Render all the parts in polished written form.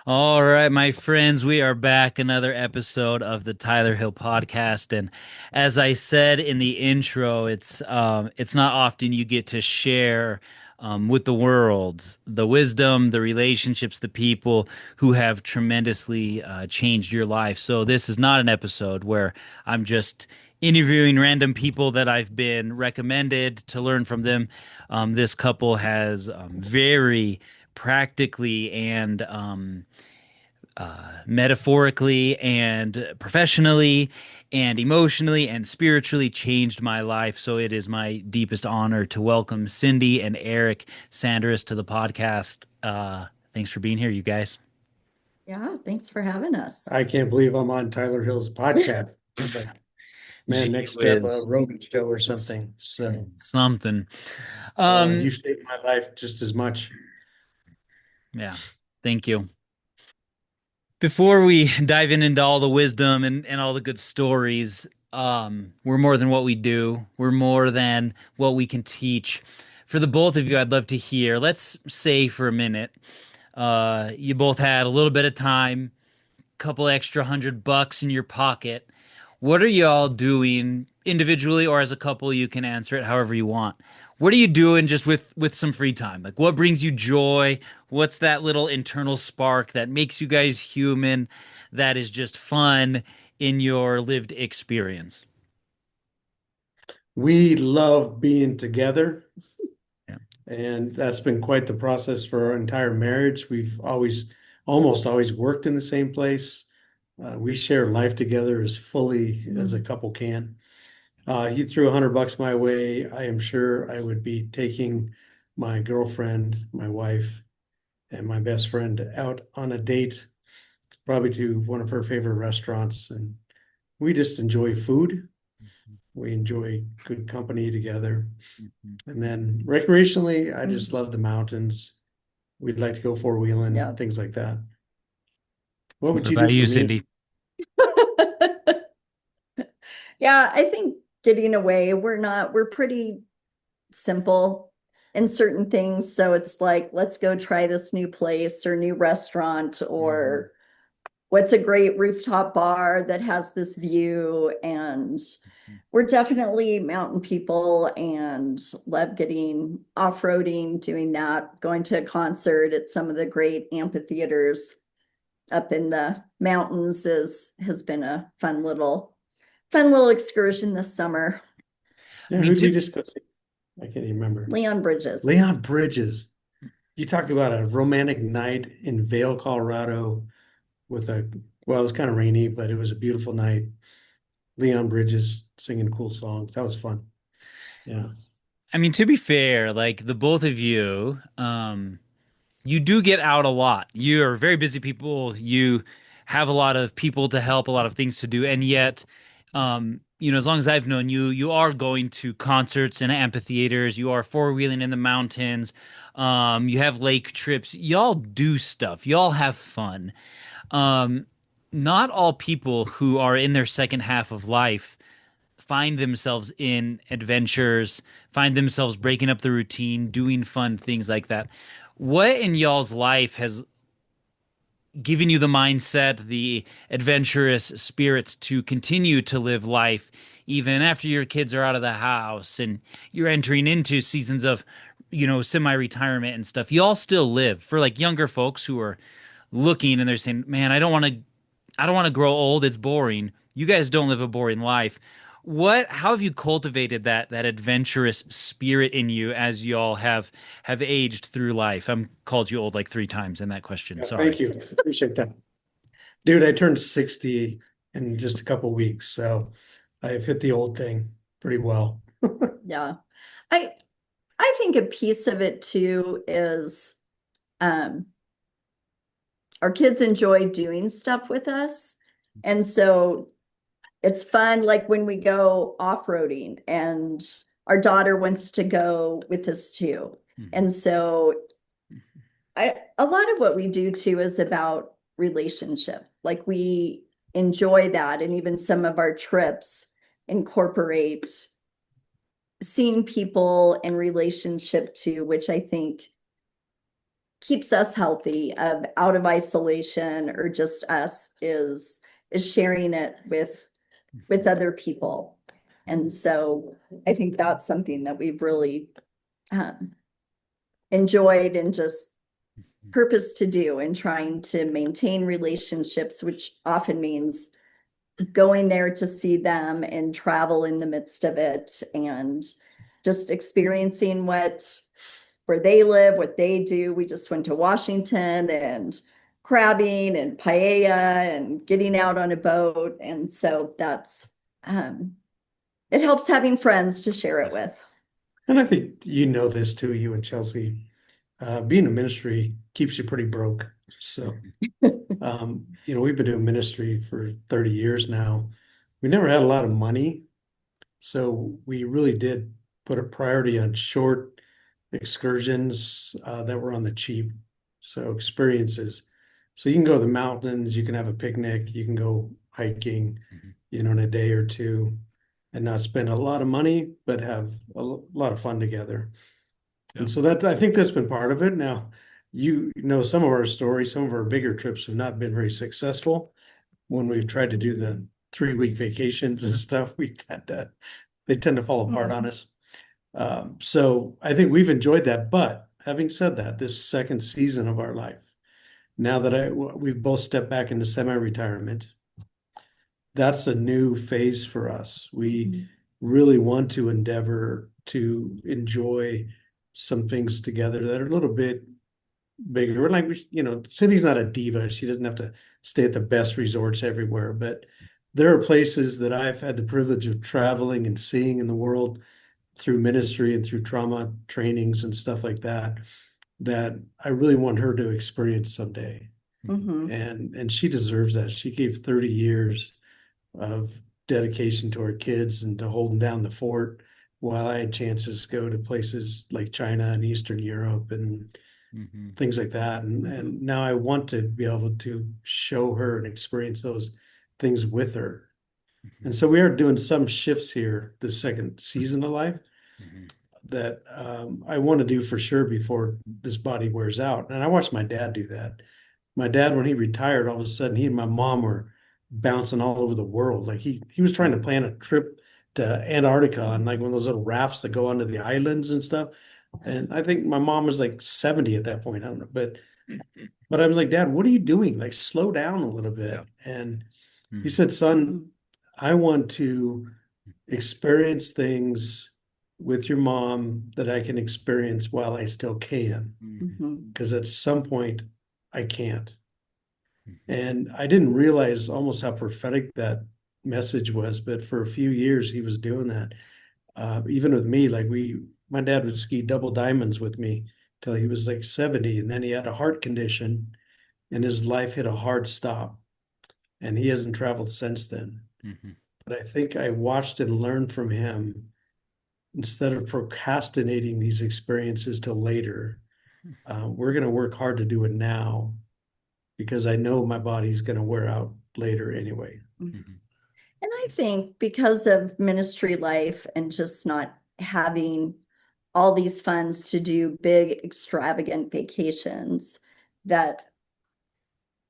All right, my friends, we are back. Another episode of the Tyler Hill podcast. And as I said in the intro, it's not often you get to share with the world the wisdom, the relationships, the people who have tremendously changed your life. So this is not an episode where I'm just interviewing random people that I've been recommended to learn from them. This couple has very practically and metaphorically and professionally and emotionally and spiritually changed my life. So it is my deepest honor to welcome Cindy and Eric Sandras to the podcast. Thanks for being here, you guys. Yeah, thanks for having us. I can't believe I'm on Tyler Hill's podcast. It's like, man, Gee next step, a whiz. Rogan show or something. So, Something. Um, you saved my life just as much. yeah, thank you. Before we dive into all the wisdom and all the good stories, we're more than what we do. We're more than what we can teach. For the both of you, I'd love to hear. Let's say for a minute, you both had a little bit of time, couple extra $100 in your pocket. What are y'all doing individually or as a couple? You can answer it however you want. What are you doing just with some free time? Like what brings you joy? What's that little internal spark that makes you guys human that is just fun in your lived experience? We love being together, Yeah. and that's been quite the process for our entire marriage. We've almost always worked in the same place. We share life together as fully as a Mm. couple can. He threw $100 my way. I am sure I would be taking my girlfriend, my wife, and my best friend out on a date, probably to one of her favorite restaurants. And we just enjoy food. We enjoy good company together. Mhm. And then recreationally, I Mm. just love the mountains. We'd like to go four-wheeling, Yeah. things like that. What What would you do about you, for me? Cindy? Yeah, I think getting away, we're pretty simple in certain things. So it's like, let's go try this new place or new restaurant, Mhm. or what's a great rooftop bar that has this view. And we're definitely mountain people and love getting off-roading, doing that, going to a concert at some of the great amphitheaters up in the mountains has been a fun little excursion this summer. I Yeah, mean, who'd we to just go see? I can't even remember. Leon Bridges. Leon Bridges. You talk about a romantic night in Vail, Colorado with well, it was kind of rainy, but it was a beautiful night. Leon Bridges singing cool songs. That was fun. Yeah. I mean, to be fair, like the both of you, you do get out a lot. You are very busy people. You have a lot of people to help, a lot of things to do, and yet, as long as I've known you, you are going to concerts and amphitheaters. You are four wheeling in the mountains. You have lake trips. Y'all do stuff. Y'all have fun. Um, Not all people who are in their second half of life find themselves in adventures, find themselves breaking up the routine, doing fun things like that. What in y'all's life has given you the mindset, the adventurous spirits to continue to live life even after your kids are out of the house and you're entering into seasons of, semi-retirement and stuff? Y'all still live for like younger folks who are looking and they're saying, "Man, I don't want to grow old. It's boring." You guys don't live a boring life. How have you cultivated that adventurous spirit in you as y'all have aged through life? I'm called you old like three times in that question. Yeah, Sorry. thank you. Appreciate that. Dude, I turned 60 in just a couple weeks, so I've hit the old thing pretty well. Yeah. I I think a piece of it too is um our kids enjoy doing stuff with us. And so it's fun, like when we go off-roading, and our daughter wants to go with us too. Mhm. And so a lot of what we do too is about relationship. Like we enjoy that. And even some of our trips incorporate seeing people in relationship to, which I think keeps us healthy of out of isolation or just us is sharing it with other people. And so I think that's something that we've really um, enjoyed and just purpose to do and trying to maintain relationships, which often means going there to see them and travel in the midst of it and just experiencing where they live, what they do. We just went to Washington and crabbing and paella and getting out on a boat. And so that's it helps having friends to share it with. And I think you know this too, you and Chelsea. Being in ministry keeps you pretty broke. So, we've been doing ministry for 30 years now. We never had a lot of money, so we really did put a priority on short excursions that were on the cheap. So experiences. So you can go to the mountains, you can have a picnic, you can go hiking, in a day or two and not spend a lot of money, but have a lot of fun together. Yeah. And so that I think that's been part of it. Now, you know some of our stories, some of our bigger trips have not been very successful. When we've tried to do the 3-week vacations and stuff, they tend to fall apart on us. So I think we've enjoyed that. But having said that, this second season of our life, now that we've both stepped back into semi-retirement, that's a new phase for us. We really want to endeavor to enjoy some things together that are a little bit bigger. We're like, Cindy's not a diva. She doesn't have to stay at the best resorts everywhere, but there are places that I've had the privilege of traveling and seeing in the world through ministry and through trauma trainings and stuff like that, that I really want her to experience someday. Mhm. And she deserves that. She gave 30 years of dedication to our kids and to holding down the fort while I had chances to go to places like China and Eastern Europe and things like that. And now I want to be able to show her and experience those things with her. And so we are doing some shifts here this second season of life that I want to do for sure before this body wears out. And I watched my dad do that. My dad, when he retired, all of a sudden he and my mom were bouncing all over the world. Like he was trying to plan a trip to Antarctica on like one of those little rafts that go onto the islands and stuff. And I think my mom was like 70 at that point. I don't know, but I was like, Dad, what are you doing? Like slow down a little bit. Yeah. And he said, Son, I want to experience things with your mom that I can experience while I still can. Because at some point I can't. And I didn't realize almost how prophetic that message was, but for a few years he was doing that. Even with me, like my dad would ski double diamonds with me till he was like 70, and then he had a heart condition, and his life hit a hard stop, and he hasn't traveled since then. But I think I watched and learned from him instead of procrastinating these experiences till later. We're going to work hard to do it now because I know my body's going to wear out later anyway. And I think because of ministry life and just not having all these funds to do big, extravagant vacations, that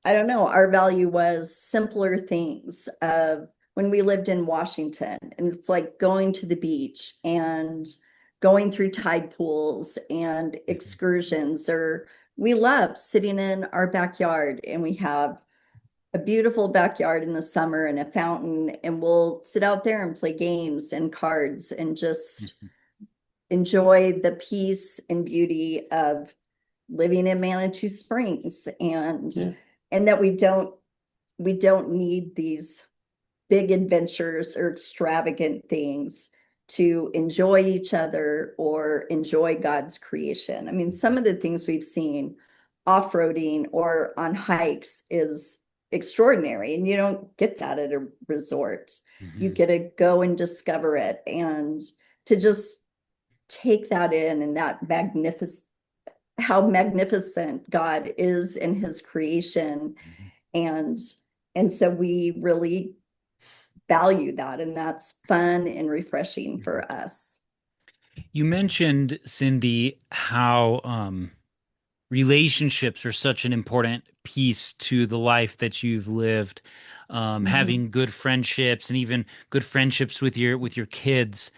I don't know, our value was simpler things of when we lived in Washington, and it's like going to the beach and going through tide pools and excursions, or we love sitting in our backyard, and we have a beautiful backyard in the summer and a fountain, and we'll sit out there and play games and cards and just enjoy the peace and beauty of living in Manitou Springs, and that we don't need these big adventures or extravagant things to enjoy each other or enjoy God's creation. I mean, some of the things we've seen off-roading or on hikes is extraordinary, and you don't get that at a resort. You get to go and discover it, and to just take that in, and that how magnificent God is in his creation. And so we really value that, and that's fun and refreshing for us. You mentioned, Cindy, how relationships are such an important piece to the life that you've lived. Mhm. Having good friendships and even good friendships with your kids.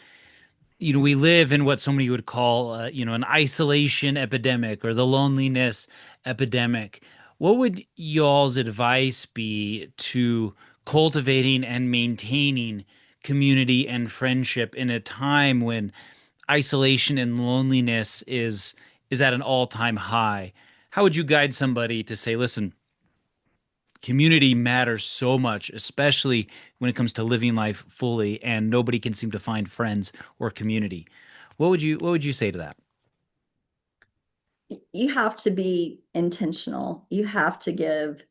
We live in what so many would call, an isolation epidemic or the loneliness epidemic. What would y'all's advice be to cultivating and maintaining community and friendship in a time when isolation and loneliness is at an all-time high? How would you guide somebody to say, listen, community matters so much, especially when it comes to living life fully, and nobody can seem to find friends or community. What would you say to that? You have to be intentional. You have to give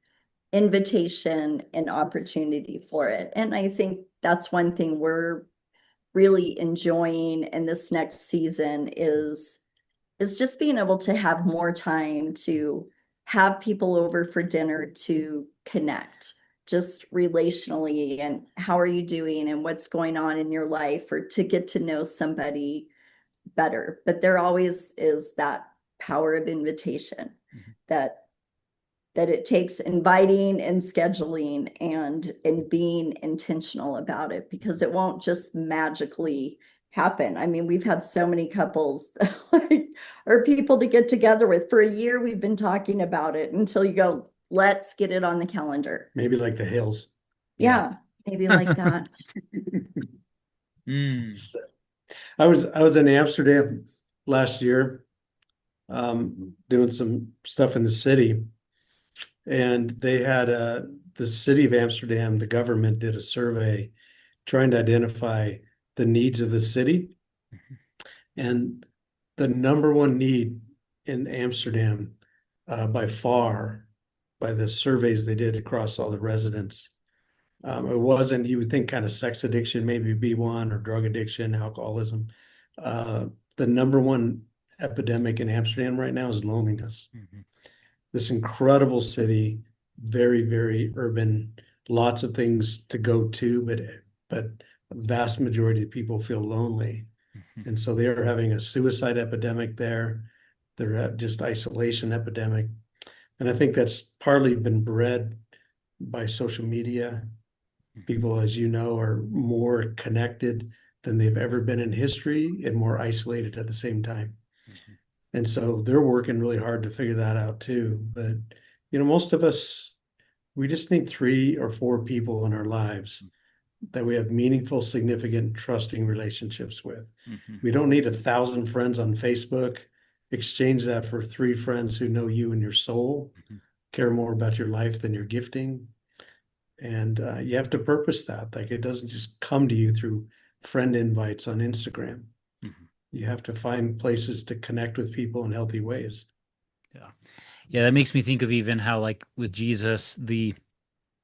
invitation and opportunity for it. And I think that's one thing we're really enjoying in this next season is just being able to have more time to have people over for dinner to connect just relationally and how are you doing and what's going on in your life or to get to know somebody better. But there always is that power of invitation Mhm. that it takes inviting and scheduling and being intentional about it because it won't just magically happen. I mean, we've had so many couples that like are people to get together with. For a year we've been talking about it until you go, let's get it on the calendar. Maybe like the hills. Yeah. Yeah, maybe like that. Mm. So, I was in Amsterdam last year, doing some stuff in the city, and they had the city of Amsterdam, the government did a survey trying to identify the needs of the city. And the number one need in Amsterdam, by far, by the surveys they did across all the residents, it wasn't, you would think kind of sex addiction, maybe be one, or drug addiction, alcoholism. Uh, the number one epidemic in Amsterdam right now is loneliness. Mhm. This incredible city, very, very urban, lots of things to go to, but a vast majority of people feel lonely. Mhm. And so they are having a suicide epidemic there. They're at just isolation epidemic. And I think that's partly been bred by social media. Mhm. People, as you know, are more connected than they've ever been in history and more isolated at the same time. Mhm. And so they're working really hard to figure that out too. But, most of us, we just need 3 or 4 people in our lives that we have meaningful, significant, trusting relationships with. Mhm. We don't need 1,000 friends on Facebook. Exchange that for 3 friends who know you and your soul, Mhm. care more about your life than your gifting. And you have to purpose that. Like it doesn't just come to you through friend invites on Instagram. Mhm. You have to find places to connect with people in healthy ways. Yeah. Yeah, that makes me think of even how, like, with Jesus, they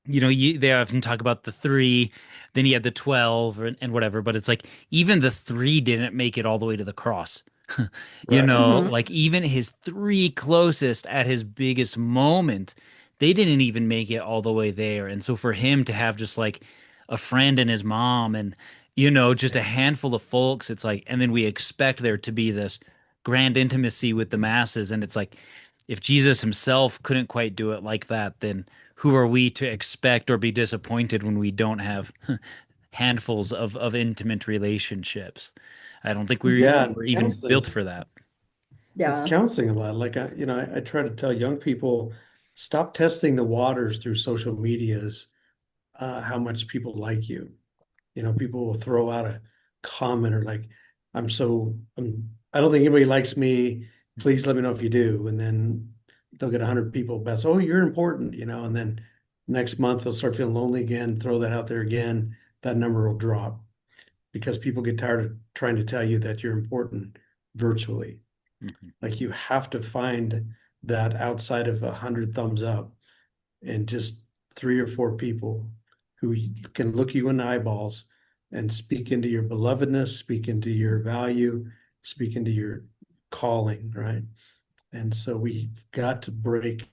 often talk about the three, then he had the 12 and whatever, but it's like even the three didn't make it all the way to the cross. Right. Mhm. Like even his three closest at his biggest moment, they didn't even make it all the way there. And so for him to have just like a friend and his mom and, just a handful of folks, it's like, and then we expect there to be this grand intimacy with the masses. And it's like, if Jesus himself couldn't quite do it like that, then who are we to expect or be disappointed when we don't have handfuls of intimate relationships? I don't think we Yeah. were And even built counseling, for that. Yeah. counseling a lot. Like I try to tell young people, stop testing the waters through social medias, how much people like you. People will throw out a comment or like, I don't think anybody likes me. Please let me know if you do. And then they'll get 100 people best. Oh, you're important, and then next month they'll start feeling lonely again, throw that out there again. That number will drop because people get tired of trying to tell you that you're important virtually. Mhm. Like you have to find that outside of 100 thumbs up and just 3 or 4 people who can look you in the eyeballs and speak into your belovedness, speak into your value, speak into your calling, right? And so we've got to break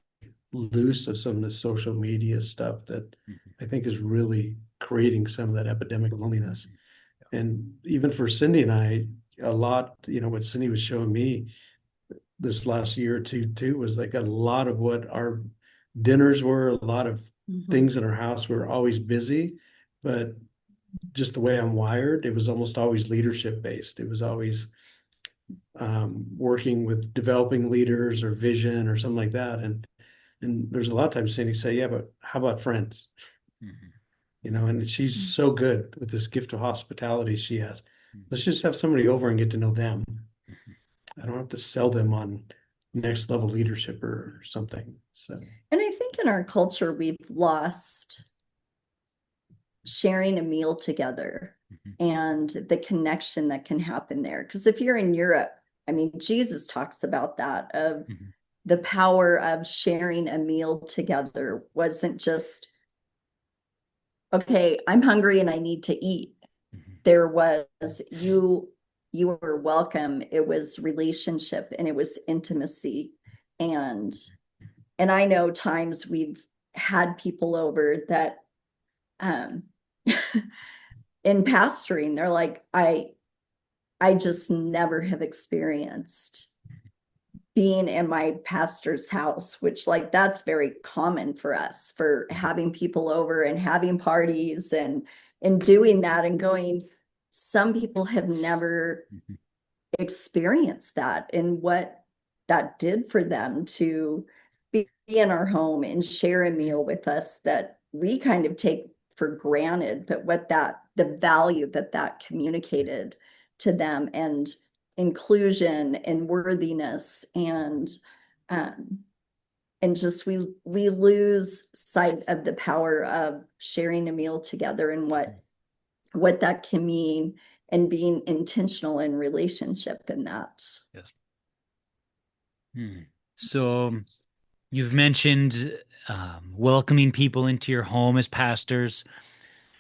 loose of some of the social media stuff that Mhm. I think is really creating some of that epidemic of loneliness. Mhm. And even for Cindy and I, a lot, what Cindy was showing me, this last year or two too, was like a lot of what our dinners were, a lot of Mhm. things in our house were always busy, but just the way I'm wired, it was almost always leadership based. It was always working with developing leaders or vision or something like that. And there's a lot of times Cindy say, yeah, but how about friends? Mhm. And she's so good with this gift of hospitality she has. Let's just have somebody over and get to know them. Mhm. I don't have to sell them on next level leadership or something. So And I think in our culture, we've lost sharing a meal together Mhm. and the connection that can happen there. Because if you're in Europe, I mean, Jesus talks about that of Mhm. the power of sharing a meal together wasn't just, okay, I'm hungry and I need to eat. Mhm. There was you were welcome. It was relationship and it was intimacy. And and I know times we've had people over that um in pastoring, they're like, I just never have experienced being in my pastor's house, which like that's very common for us for having people over and having parties and doing that and going, some people have never Mhm. experienced that and what that did for them to be in our home and share a meal with us that we kind of take for granted, but what that the value that that communicated to them and inclusion and worthiness um, and just we lose sight of the power of sharing a meal together and what that can mean and being intentional in relationship in that. Yes. Hmm. So you've mentioned welcoming people into your home as pastors.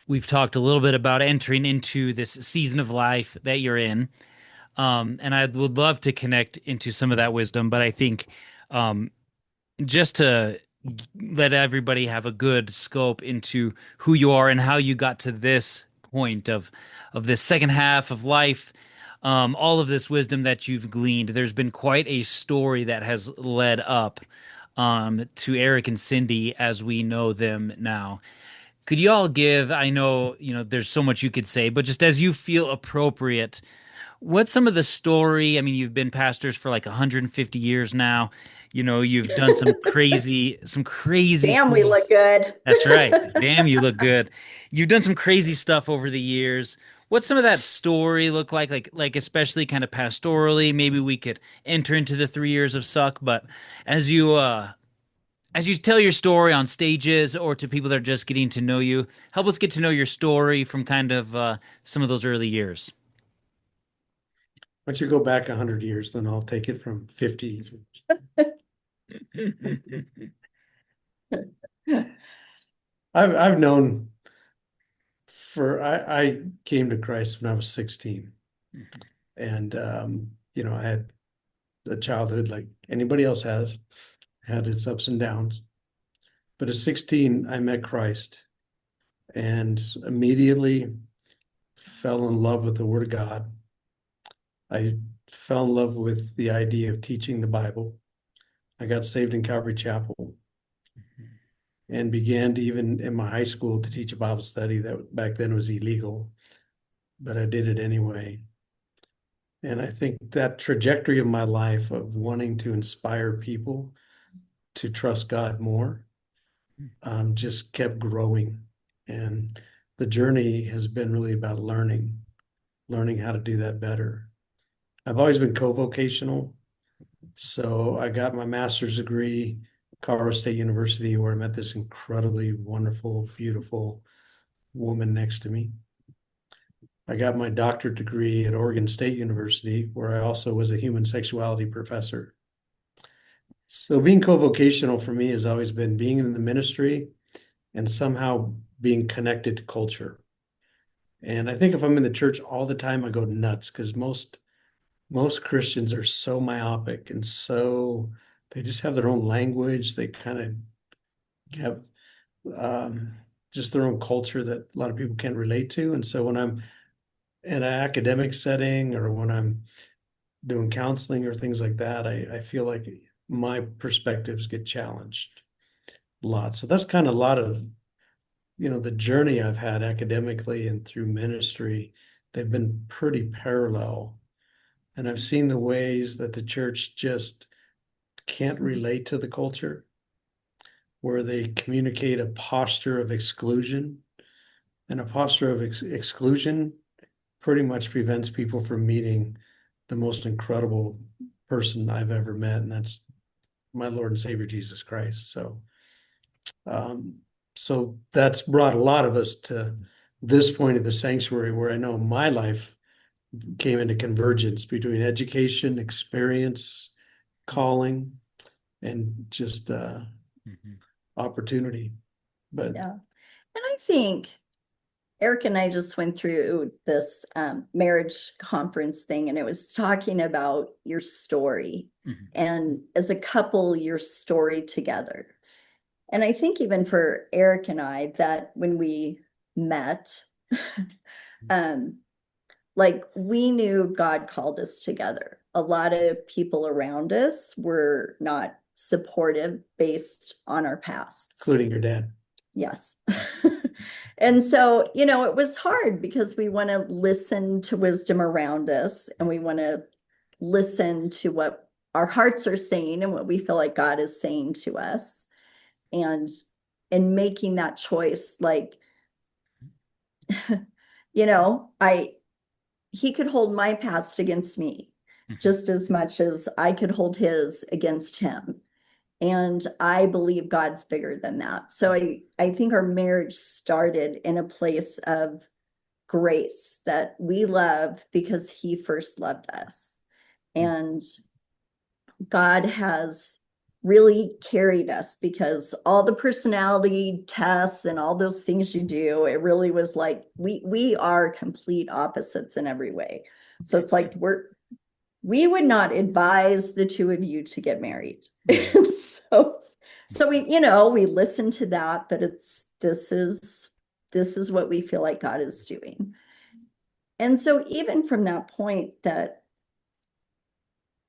We've talked a little bit about entering into this season of life that you're in. And I would love to connect into some of that wisdom, but I think um, just to let everybody have a good scope into who you are and how you got to this point of this second half of life, all of this wisdom that you've gleaned. There's been quite a story that has led up to Eric and Cindy as we know them now. Could you all give, I know, there's so much you could say, but just as you feel appropriate, what's some of the story? I mean, you've been pastors for like 150 years now. You've done some crazy Damn, we cool. look good. That's right. Damn, you look good. You've done some crazy stuff over the years. What's some of that story look like? Like especially kind of pastorally. Maybe we could enter into the 3 years of suck, but as you uh as you tell your story on stages or to people that are just getting to know you, help us get to know your story from kind of some of those early years. why don't you go back 100 years, then I'll take it from 50. I've known I came to Christ when I was 16. And I had a childhood like anybody else has, had its ups and downs. But at 16, I met Christ and immediately fell in love with the Word of God. I fell in love with the idea of teaching the Bible. I got saved in Calvary Chapel and began to, even in my high school, to teach a Bible study that back then was illegal, but I did it anyway. And I think that trajectory of my life of wanting to inspire people to trust God more just kept growing. And the journey has been really about learning how to do that better. I've always been co-vocational. So I got my master's degree, Colorado State University, where I met this incredibly wonderful, beautiful woman next to me. I got my doctorate degree at Oregon State University, where I also was a human sexuality professor. So being co-vocational for me has always been being in the ministry and somehow being connected to culture. And I think if I'm in the church all the time, I go nuts because most Christians are so myopic and so they just have their own language. They kind of have um, just their own culture that a lot of people can't relate to. And so when I'm in an academic setting or when I'm doing counseling or things like that, I feel like my perspectives get challenged a lot. So that's kind of a lot of, the journey I've had academically and through ministry. They've been pretty parallel. And I've seen the ways that the church just can't relate to the culture, where they communicate a posture of exclusion. And a posture of exclusion pretty much prevents people from meeting the most incredible person I've ever met, and that's my Lord and Savior Jesus Christ. Um, so that's brought a lot of us to this point of the sanctuary, where I know my life came into convergence between education, experience, calling, and just Mhm. opportunity. But Yeah. And I think Eric and I just went through this marriage conference thing, and it was talking about your story Mhm. and as a couple, your story together. And I think even for Eric and I, that when we met, um, like we knew God called us together. A lot of people around us were not supportive based on our pasts. including your dad. Yes. And so, it was hard because we want to listen to wisdom around us and we want to listen to what our hearts are saying and what we feel like God is saying to us. And making that choice, like, I he could hold my past against me Mhm. just as much as I could hold his against him. And I believe God's bigger than that. So I think our marriage started in a place of grace that we love because he first loved us. And God has really carried us because all the personality tests and all those things you do, it really was like we are complete opposites in every way. So it's like we would not advise the two of you to get married. Mhm. So we listen to that, but this is what we feel like God is doing. And so even from that point, that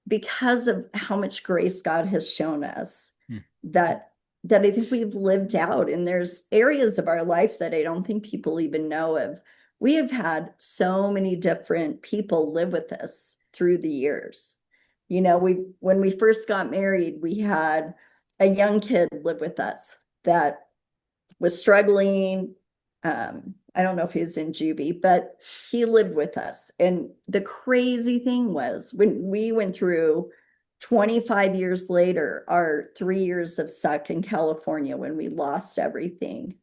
because of how much grace God has shown us, Mhm. that I think we've lived out, and there's areas of our life that I don't think people even know of. We have had so many different people live with us through the years. When we first got married, we had a young kid live with us that was struggling. I don't know if he's in juvie, but he lived with us. And the crazy thing was when we went through 25 years later, our 3 years of suck in California, when we lost everything,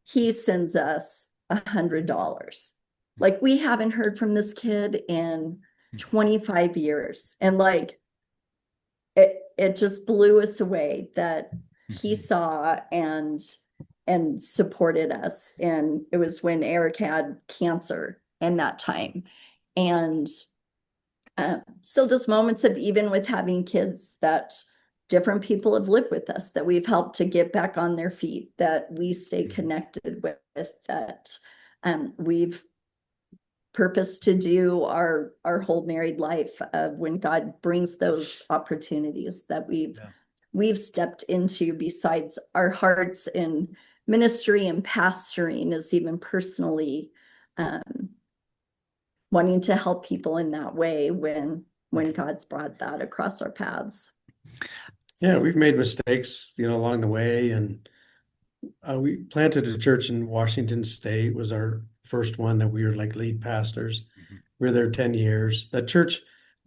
he sends us $100. Like, we haven't heard from this kid in 25 years. And like, it just blew us away that he Mhm. saw and supported us. And it was when Eric had cancer in that time. And so those moments of, even with having kids, that different people have lived with us, that we've helped to get back on their feet, that we stay connected with, that we've purpose to do our whole married life, of when God brings those opportunities that Yeah. we've stepped into, besides our hearts in ministry and pastoring, is even personally wanting to help people in that way when God's brought that across our paths. Yeah, we've made mistakes, along the way, and we planted a church in Washington State. Was our first one that we were like lead pastors. Mhm. We were there 10 years. That church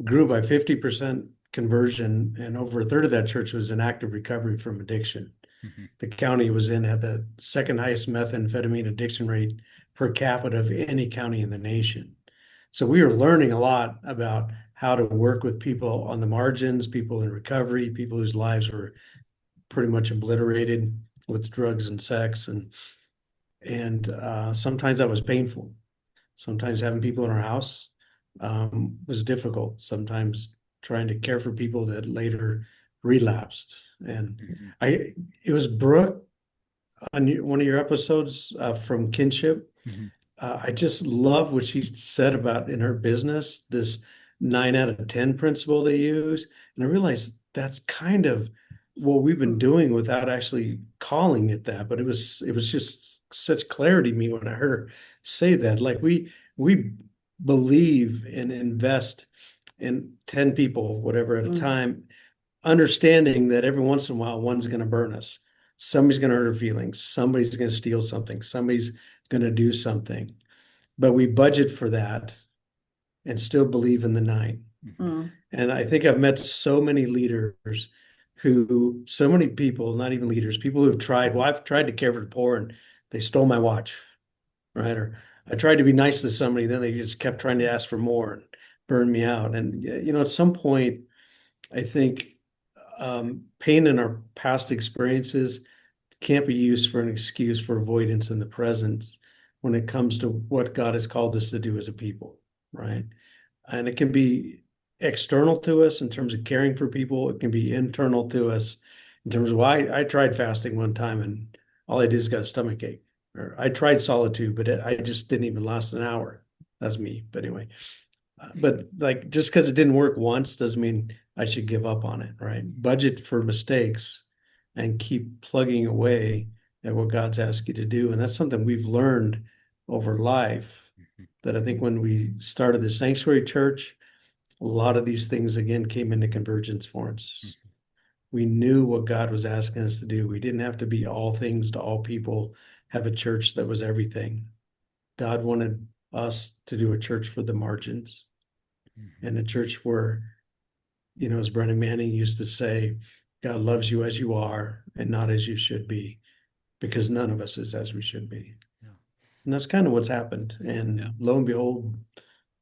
grew by 50% conversion, and over a third of that church was in active recovery from addiction. Mhm. The county was in had the second highest methamphetamine addiction rate per capita of any county in the nation. So we were learning a lot about how to work with people on the margins, people in recovery, people whose lives were pretty much obliterated with drugs and sex, and sometimes that was painful. Sometimes having people in our house was difficult. Sometimes trying to care for people that later relapsed. And Mhm. it was Brooke on one of your episodes from Kinship. Mhm. I just love what she said about in her business, this 9 out of 10 principle they use. And I realized that's kind of what we've been doing without actually calling it that. But it was just such clarity to me when I heard her say that. Like we believe and invest in 10 people, whatever at a time, understanding that every once in a while one's going to burn us. Somebody's going to hurt our feelings. Somebody's going to steal something. Somebody's going to do something. But we budget for that and still believe in the 9. Mm. And I think I've met so many leaders so many people, not even leaders, people who have tried, well, I've tried to care for the poor and they stole my watch, right? Or I tried to be nice to somebody, then they just kept trying to ask for more and burn me out. And, at some point, I think pain in our past experiences can't be used for an excuse for avoidance in the present when it comes to what God has called us to do as a people, right? And it can be external to us in terms of caring for people. It can be internal to us in terms of why I tried fasting one time and all I did is got a stomach ache. Or I tried solitude, but I just didn't even last an hour. That's me. But anyway, but like just because it didn't work once doesn't mean I should give up on it, right? Budget for mistakes and keep plugging away at what God's asked you to do. And that's something we've learned over life that I think when we started the sanctuary church, a lot of these things again came into convergence for us. We knew what God was asking us to do. We didn't have to be all things to all people, have a church that was everything. God wanted us to do a church for the margins and a church where, as Brennan Manning used to say, God loves you as you are and not as you should be, because none of us is as we should be. Yeah. And that's kind of what's happened. And Yeah. lo and behold,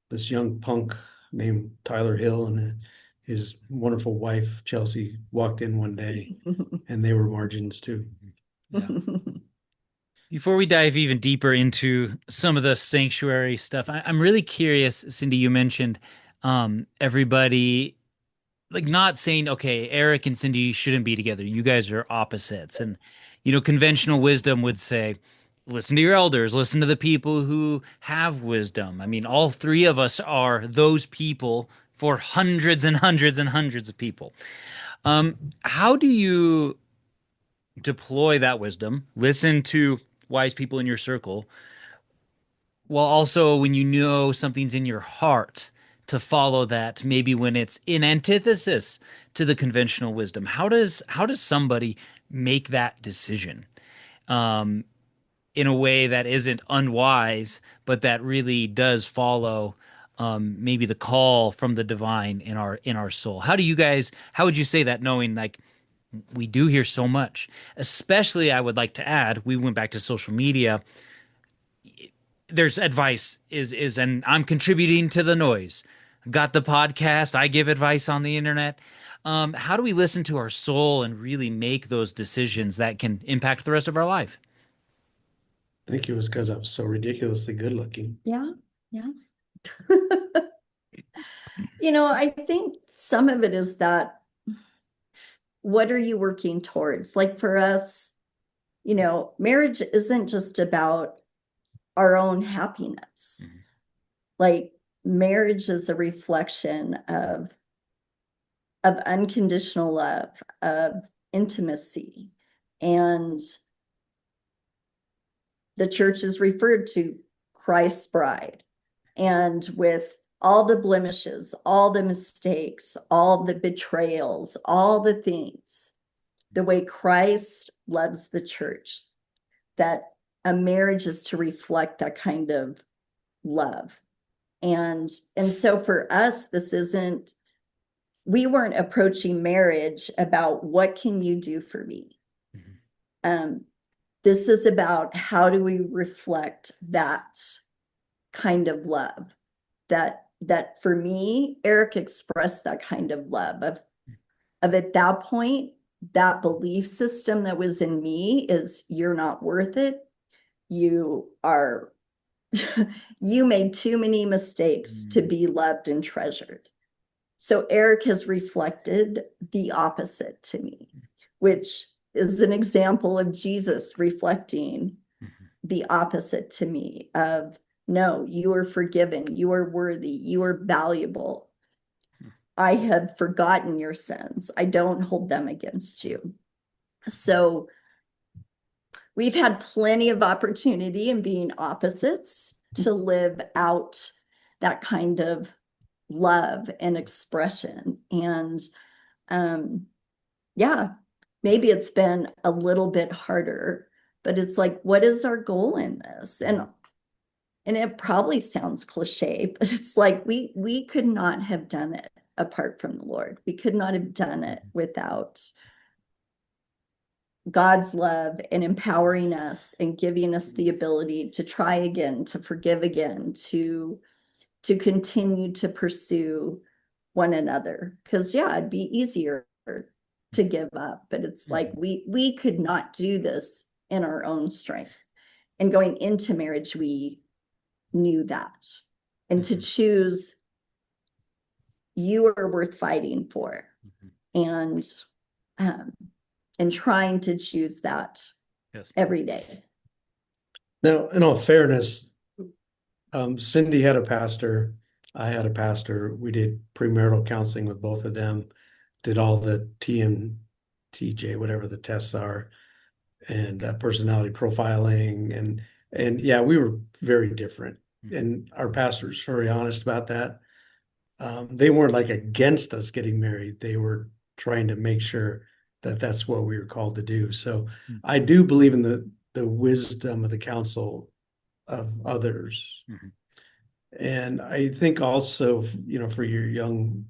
this young punk named Tyler Hill and his wonderful wife, Chelsea, walked in one day and they were margins too. Yeah. Before we dive even deeper into some of the sanctuary stuff, I'm really curious, Cindy, you mentioned everybody, like not saying, okay, Eric and Cindy shouldn't be together. You guys are opposites. And, conventional wisdom would say, listen to your elders, listen to the people who have wisdom. I mean, all three of us are those people for hundreds and hundreds and hundreds of people. How do you deploy that wisdom? Listen to wise people in your circle, while also when you know something's in your heart to follow that, maybe when it's in antithesis to the conventional wisdom. How does somebody make that decision in a way that isn't unwise, but that really does follow maybe the call from the divine in our soul? How would you say that, knowing like we do hear so much, especially I would like to add, we went back to social media. There's advice is and I'm contributing to the noise. Got the podcast, I give advice on the internet. How do we listen to our soul and really make those decisions that can impact the rest of our life? I think it was because I was so ridiculously good looking. Yeah, yeah. I think some of it is that what are you working towards? Like for us, marriage isn't just about our own happiness. Like marriage is a reflection of unconditional love, of intimacy. And the church is referred to Christ's bride. And with all the blemishes, all the mistakes, all the betrayals, all the things, the way Christ loves the church, that a marriage is to reflect that kind of love. And so for us, we weren't approaching marriage about what can you do for me? This is about how do we reflect that kind of love that for me, Eric expressed that kind of love of at that point, that belief system that was in me is you're not worth it. You made too many mistakes to be loved and treasured. So Eric has reflected the opposite to me, which is an example of Jesus reflecting the opposite to me of, no, you are forgiven, you are worthy, you are valuable. I have forgotten your sins. I don't hold them against you. So we've had plenty of opportunity in being opposites to live out that kind of love and expression. And yeah, maybe it's been a little bit harder, but it's like, what is our goal in this? And it probably sounds cliche, but it's like we could not have done it apart from the Lord. We could not have done it without God's love and empowering us and giving us the ability to try again, to forgive again, to continue to pursue one another. Because yeah, it'd be easier to give up, but it's like we could not do this in our own strength. And going into marriage, we knew that. And to choose, you are worth fighting for. And trying to choose that every day. Now, in all fairness, Cindy had a pastor, I had a pastor. We did premarital counseling with both of them, did all the TMTJ, whatever the tests are, and personality profiling, and yeah, we were very different. And our pastor's very honest about that. They weren't like against us getting married. They were trying to make sure that that's what we were called to do. So I do believe in the wisdom of the counsel of others. And I think also, you know, for your young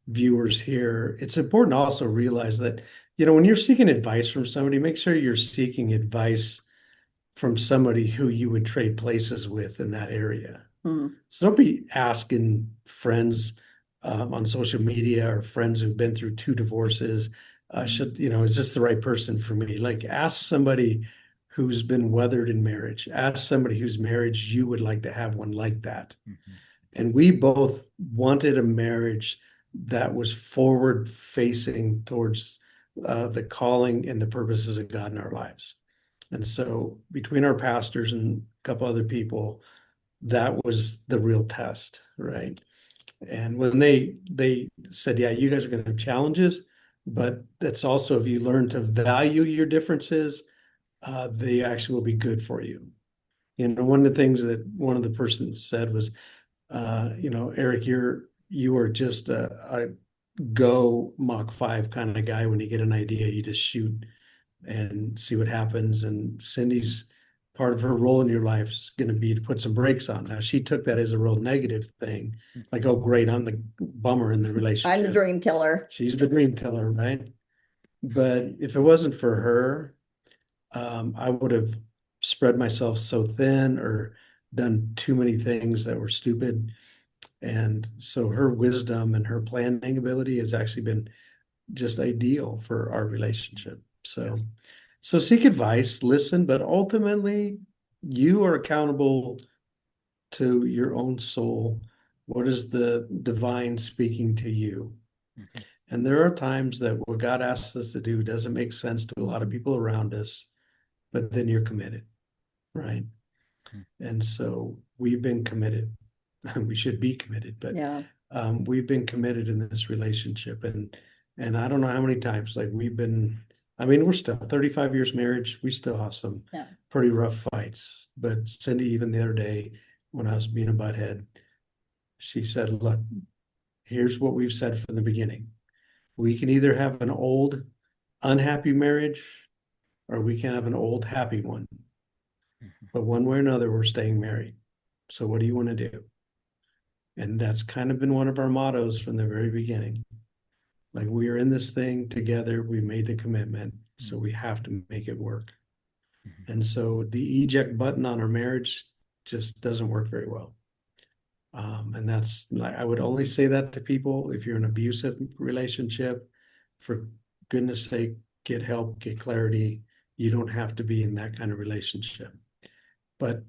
viewers here, it's important to also realize that, you know, when you're seeking advice from somebody, make sure you're seeking advice from somebody who you would trade places with in that area. So don't be asking friends on social media or friends who've been through 2 divorces, is this the right person for me? Like, ask somebody who's been weathered in marriage. Ask somebody whose marriage you would like to have one like that. And we both wanted a marriage that was forward facing towards the calling and the purposes of God in our lives. And so between our pastors and a couple other people, that was the real test, right? And when they said, yeah, you guys are going to have challenges, but that's also, if you learn to value your differences, they actually will be good for you. You know, one of the things that one of the persons said was, Eric, you are just a go Mach 5 kind of guy. When you get an idea, you just shoot and see what happens. And Cindy's part of her role in your life is going to be to put some brakes on. Now, she took that as a real negative thing, like, oh, great, I'm the bummer in the relationship. I'm the dream killer. She's the dream killer, right? But if it wasn't for her, I would have spread myself so thin or done too many things that were stupid. And so her wisdom and her planning ability has actually been just ideal for our relationship. So seek advice, listen, but ultimately you are accountable to your own soul. What is the divine speaking to you? And there are times that what God asks us to do doesn't make sense to a lot of people around us, but then you're committed, right? And so we've been committed. We should be committed, but we've been committed in this relationship. And I don't know how many times, like, we're still 35 years marriage. We still have some pretty rough fights. But Cindy, even the other day, when I was being a butthead, she said, look, here's what we've said from the beginning. We can either have an old, unhappy marriage, or we can have an old, happy one. But one way or another, we're staying married. So what do you want to do? And that's kind of been one of our mottos from the very beginning. Like, we are in this thing together. We made the commitment, so we have to make it work. And so the eject button on our marriage just doesn't work very well. And that's, I would only say that to people if you're in an abusive relationship. For goodness sake, get help, get clarity. You don't have to be in that kind of relationship. But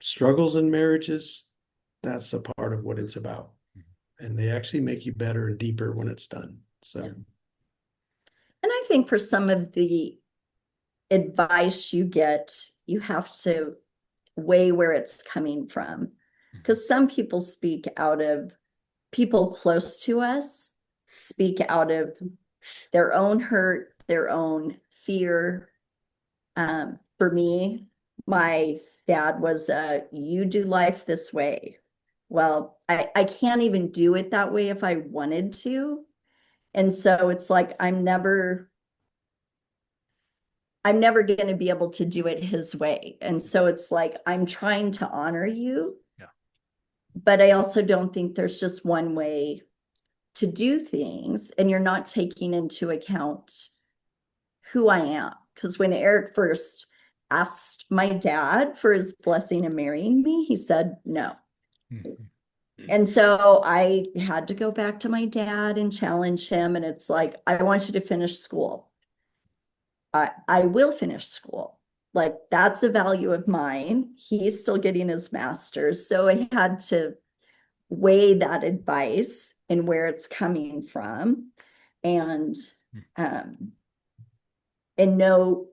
struggles in marriages, that's a part of what it's about. And they actually make you better and deeper when it's done. So, and I think for some of the advice you get, you have to weigh where it's coming from, because some people speak out of people close to us speak out of their own hurt, their own fear. For me, my dad was you do life this way. Well, I can't even do it that way if I wanted to. And so it's like I'm never going to be able to do it his way. And so it's like I'm trying to honor you, Yeah. but I also don't think there's just one way to do things, and you're not taking into account who I am. Because when Eric first asked my dad for his blessing in marrying me, he said no. Mhm. And so I had to go back to my dad and challenge him. And it's like, I want you to finish school. I will finish school. Like, that's a value of mine. He's still getting his master's. So I had to weigh that advice and where it's coming from, and um, and know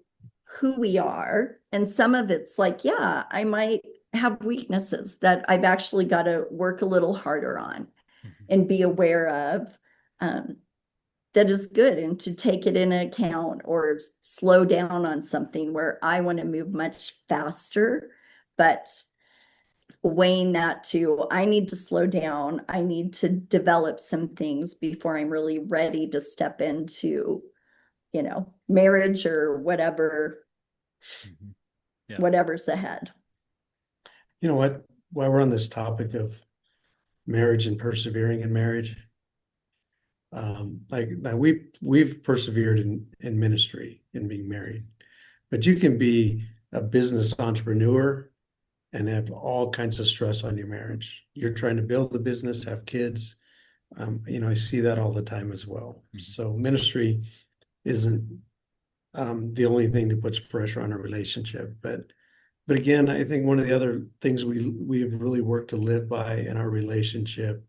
who we are. And some of it's like, yeah, I might have weaknesses that I've actually got to work a little harder on Mhm. and be aware of. Um, that is good, and to take it into account or slow down on something where I want to move much faster, but weighing that to, I need to slow down. I need to develop some things before I'm really ready to step into, marriage or Mhm. Yeah. whatever's ahead. You know what? While we're on this topic of marriage and persevering in marriage, like now we've persevered in ministry in being married, but you can be a business entrepreneur and have all kinds of stress on your marriage. You're trying to build a business, have kids. I see that all the time as well. Mhm. So ministry isn't the only thing that puts pressure on a relationship, but again, I think one of the other things we've really worked to live by in our relationship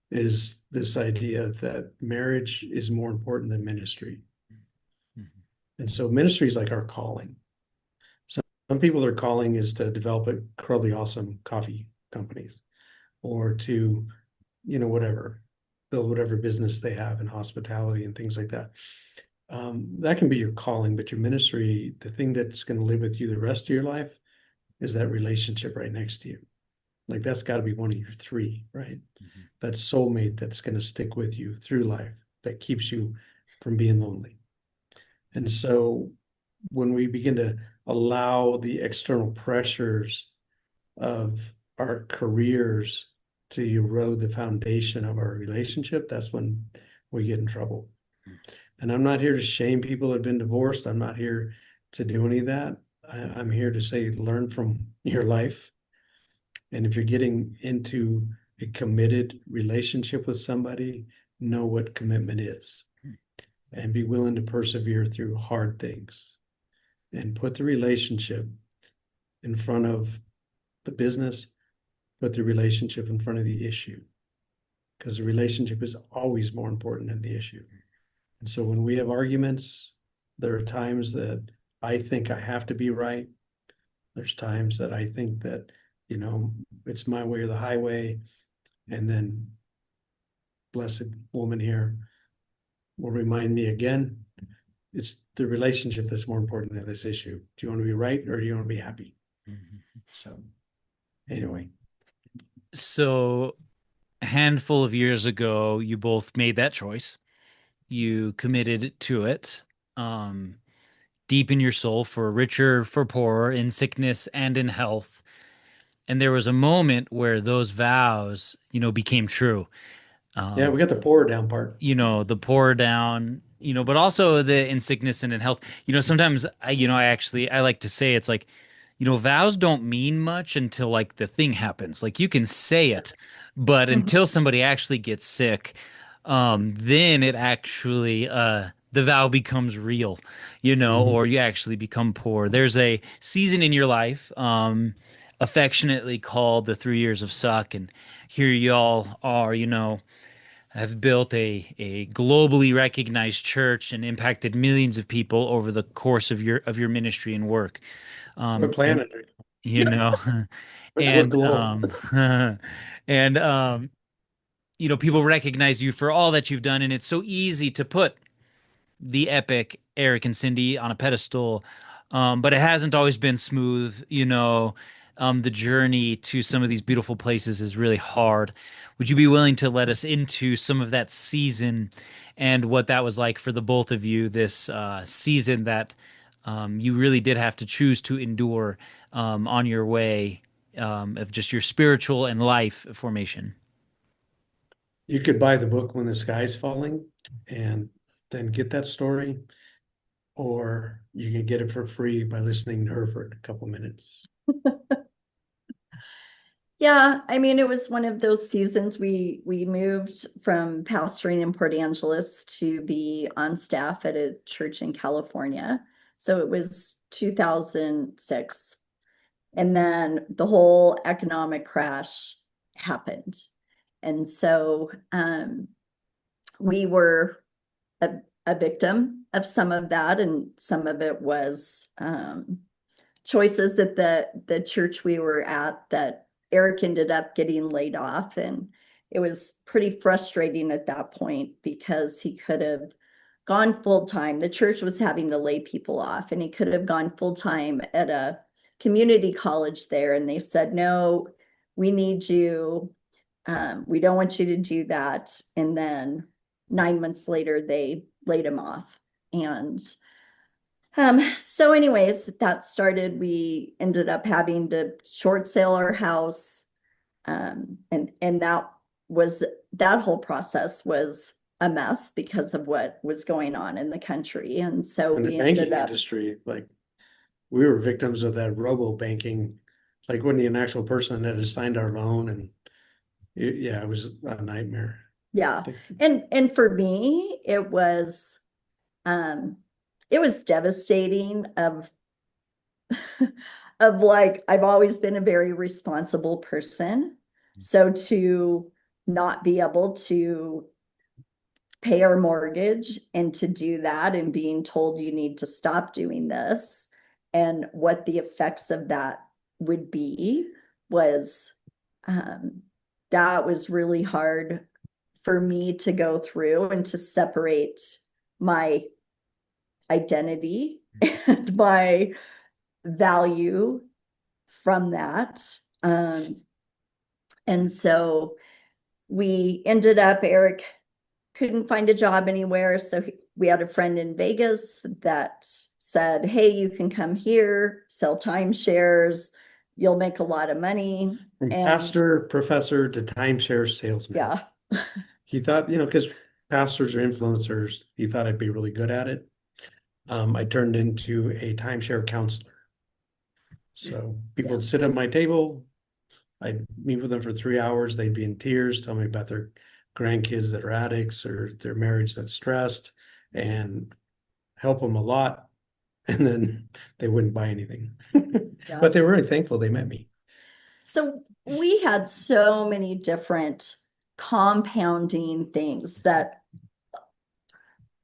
is this idea that marriage is more important than ministry. Mhm. And so ministry is like our calling. Some people, their calling is to develop incredibly awesome coffee companies or to, whatever, build whatever business they have in hospitality and things like that. That can be your calling, but your ministry, the thing that's going to live with you the rest of your life is that relationship right next to you. Like that's got to be one of your three, right? Mhm. That soulmate that's going to stick with you through life, that keeps you from being lonely. And so when we begin to allow the external pressures of our careers to erode the foundation of our relationship, that's when we get in trouble. And I'm not here to shame people who have been divorced. I'm not here to do any of that. I'm here to say, learn from your life. And if you're getting into a committed relationship with somebody, know what commitment is and be willing to persevere through hard things and put the relationship in front of the business, put the relationship in front of the issue, because the relationship is always more important than the issue. And so when we have arguments, there are times that I think I have to be right. There's times that I think that, it's my way or the highway. And then blessed woman here will remind me again, it's the relationship that's more important than this issue. Do you want to be right or do you want to be happy? Mhm. So anyway, So, a handful of years ago, you both made that choice. You committed to it, um, deep in your soul, for richer, for poorer, in sickness and in health. And there was a moment where those vows, became true. yeah, Um, we got the pour down part. the pour down, but also the in sickness and in health. Sometimes I like to say it's like, vows don't mean much until like the thing happens. Like you can say it, but Mhm. until somebody actually gets sick, then it actually the vow becomes real, Mhm. or you actually become poor. There's a season in your life, affectionately called the 3 years of suck, and here y'all are, have built a globally recognized church and impacted millions of people over the course of your ministry and work. What And planet are you? you know, What and globe? and people recognize you for all that you've done, and it's so easy to put the epic Eric and Cindy on a pedestal. But it hasn't always been smooth. The journey to some of these beautiful places is really hard. Would you be willing to let us into some of that season and what that was like for the both of you, this season that you really did have to choose to endure on your way of just your spiritual and life formation? You could buy the book When the Sky's Falling and then get that story, or you can get it for free by listening to her for a couple minutes. Yeah, I mean, it was one of those seasons we moved from pastoring in Port Angeles to be on staff at a church in California. So it was 2006. And then the whole economic crash happened. And so we were a, a victim of some of that, and some of it was choices at the church we were at that Eric ended up getting laid off. And it was pretty frustrating at that point because he could have gone full time. The church was having to lay people off, and he could have gone full time at a community college there. And they said, no, we need you. We don't want you to do that. And then 9 months later, they laid him off. And so anyways, that started, we ended up having to short sale our house. And that whole process was a mess because of what was going on in the country. And so In the we banking ended up, industry, like we were victims of that robo banking, like when the actual person had assigned our loan, and yeah, it was a nightmare. yeah. Like, And for me, um, it was devastating of like, I've always been a very responsible person. So to not be able to pay our mortgage and to do that and being told you need to stop doing this and what the effects of that would be was that was really hard for me to go through and to separate my identity and my value from that. And so we ended up, Eric couldn't find a job anywhere. So we had a friend in Vegas that said, hey, you can come here, sell timeshares, you'll make a lot of money. from And pastor, professor to timeshare salesman. yeah, He thought, because pastors are influencers, he thought I'd be really good at it. I turned into a timeshare counselor. So people would sit at my table. I'd meet with them for 3 hours. They'd be in tears, tell me about their grandkids that are addicts or their marriage that's stressed, and help them a lot. And then they wouldn't buy anything. yeah. But they were really thankful they met me. So we had so many different compounding things that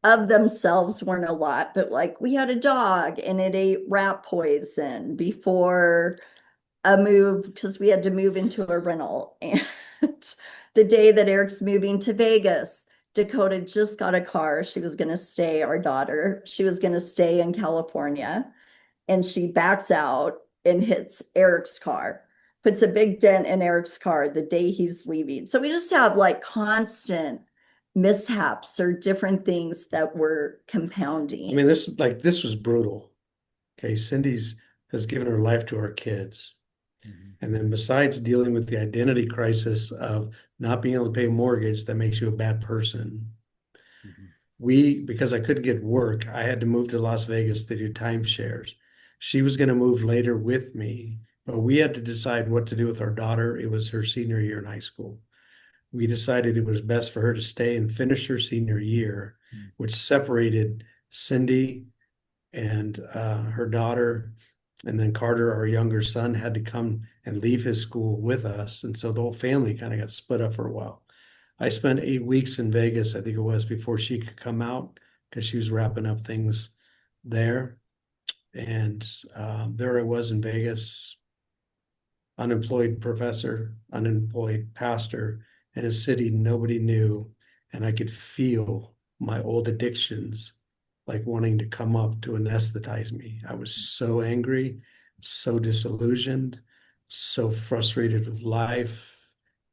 of themselves weren't a lot, but like we had a dog and it ate rat poison before a move because we had to move into a rental. And the day that Eric's moving to Vegas, Dakota just got a car. She was going to stay, our daughter, she was going to stay in California, and she backs out and hits Eric's car, puts a big dent in Eric's car the day he's leaving. So we just have like constant mishaps or different things that were compounding. I mean, this was brutal. Okay, Cindy's has given her life to her kids. And then besides dealing with the identity crisis of not being able to pay a mortgage that makes you a bad person, because I couldn't get work, I had to move to Las Vegas to do timeshares. She was going to move later with me, but we had to decide what to do with our daughter. It was her senior year in high school. We decided it was best for her to stay and finish her senior year, which separated Cindy and her daughter. And then Carter, our younger son, had to come and leave his school with us. And so the whole family kind of got split up for a while. I spent 8 weeks in Vegas, I think it was, before she could come out because she was wrapping up things there. And there I was in Vegas, unemployed professor, unemployed pastor, in a city nobody knew, and I could feel my old addictions like wanting to come up to anesthetize me. I was so angry, so disillusioned, so frustrated with life.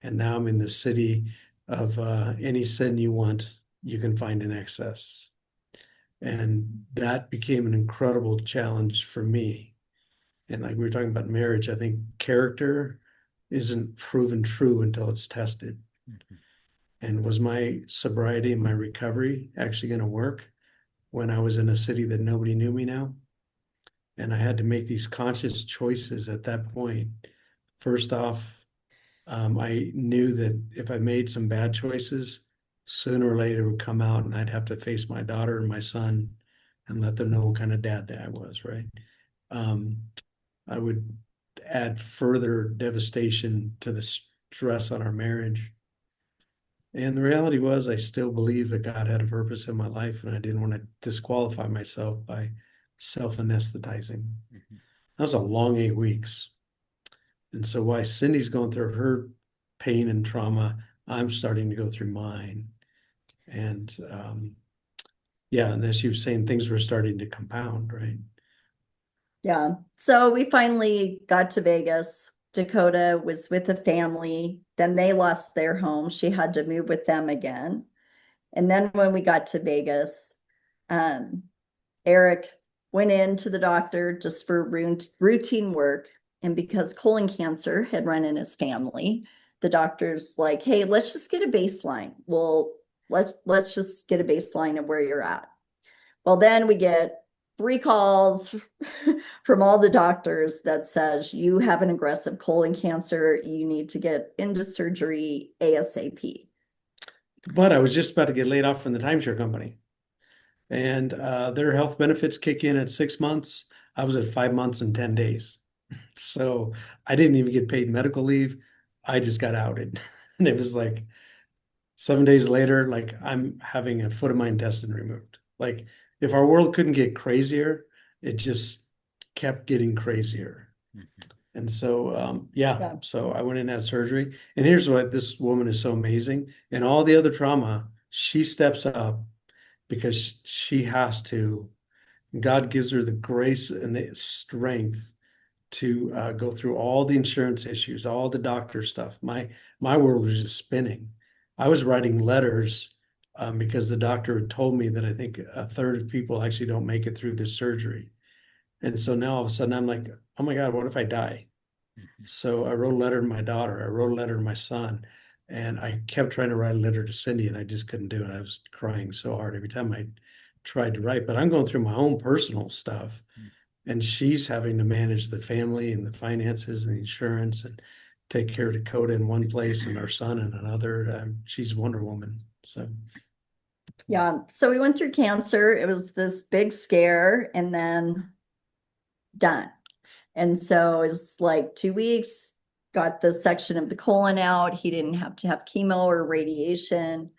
And now I'm in the city of any sin you want, you can find in excess. And that became an incredible challenge for me. And like we were talking about marriage, I think character isn't proven true until it's tested. And was my sobriety and my recovery actually going to work when I was in a city that nobody knew me now? And I had to make these conscious choices at that point. First off, I knew that if I made some bad choices, sooner or later it would come out and I'd have to face my daughter and my son and let them know what kind of dad that I was, right? Um, I would add further devastation to the stress on our marriage. And the reality was, I still believed that God had a purpose in my life, and I didn't want to disqualify myself by self anesthetizing. That was a long 8 weeks. And so, while Cindy's going through her pain and trauma, I'm starting to go through mine. And yeah, and as she was saying, things were starting to compound, right? Yeah. So we finally got to Vegas. Dakota was with a family. Then they lost their home. She had to move with them again. And then when we got to Vegas, um, Eric went in to the doctor just for routine work. And because colon cancer had run in his family, the doctor's like, hey, let's just get a baseline. Well, let's just get a baseline of where you're at. Well, then we get 3 calls from all the doctors that says you have an aggressive colon cancer. You need to get into surgery ASAP. But I was just about to get laid off from the timeshare company, and their health benefits kick in at 6 months. I was at 5 months and 10 days. So I didn't even get paid medical leave. I just got outed. And it was like 7 days later, like I'm having a foot of my intestine removed. Like if our world couldn't get crazier, it just kept getting crazier. And so, yeah, Yeah. so I went in and had surgery. And here's what this woman is so amazing. In all the other trauma, she steps up because she has to. God gives her the grace and the strength to go through all the insurance issues, all the doctor stuff. My world was just spinning. I was writing letters because the doctor had told me that I think a third of people actually don't make it through this surgery. And so now all of a sudden I'm like, oh my God, what if I die? So I wrote a letter to my daughter. I wrote a letter to my son. And I kept trying to write a letter to Cindy, and I just couldn't do it. I was crying so hard every time I tried to write. But I'm going through my own personal stuff, and she's having to manage the family and the finances and the insurance and take care of Dakota in one place and our son in another. She's Wonder Woman. So Yeah. So we went through cancer. It was this big scare and then done. And so it's like 2 weeks, got the section of the colon out. He didn't have to have chemo or radiation.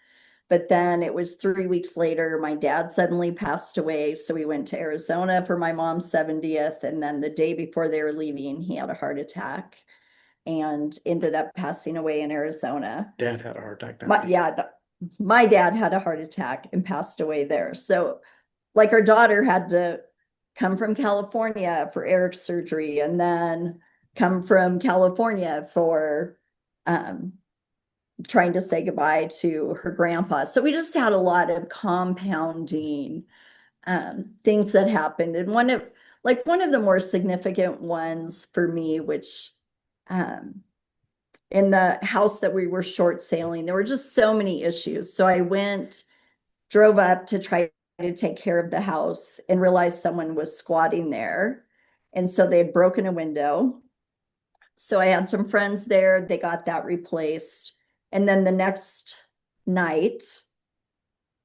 But then it was 3 weeks later, my dad suddenly passed away. So we went to Arizona for my mom's 70th. And then the day before they were leaving, he had a heart attack and ended up passing away in Arizona. Dad had a heart attack, not me. Yeah, my dad had a heart attack and passed away there. So like our daughter had to come from California for Eric's surgery and then come from California for trying to say goodbye to her grandpa. So we just had a lot of compounding things that happened. And one of the more significant ones for me, which in the house that we were short sailing, there were just so many issues. So I drove up to try to take care of the house and realized someone was squatting there. And so they had broken a window. So I had some friends there. They got that replaced. And then the next night,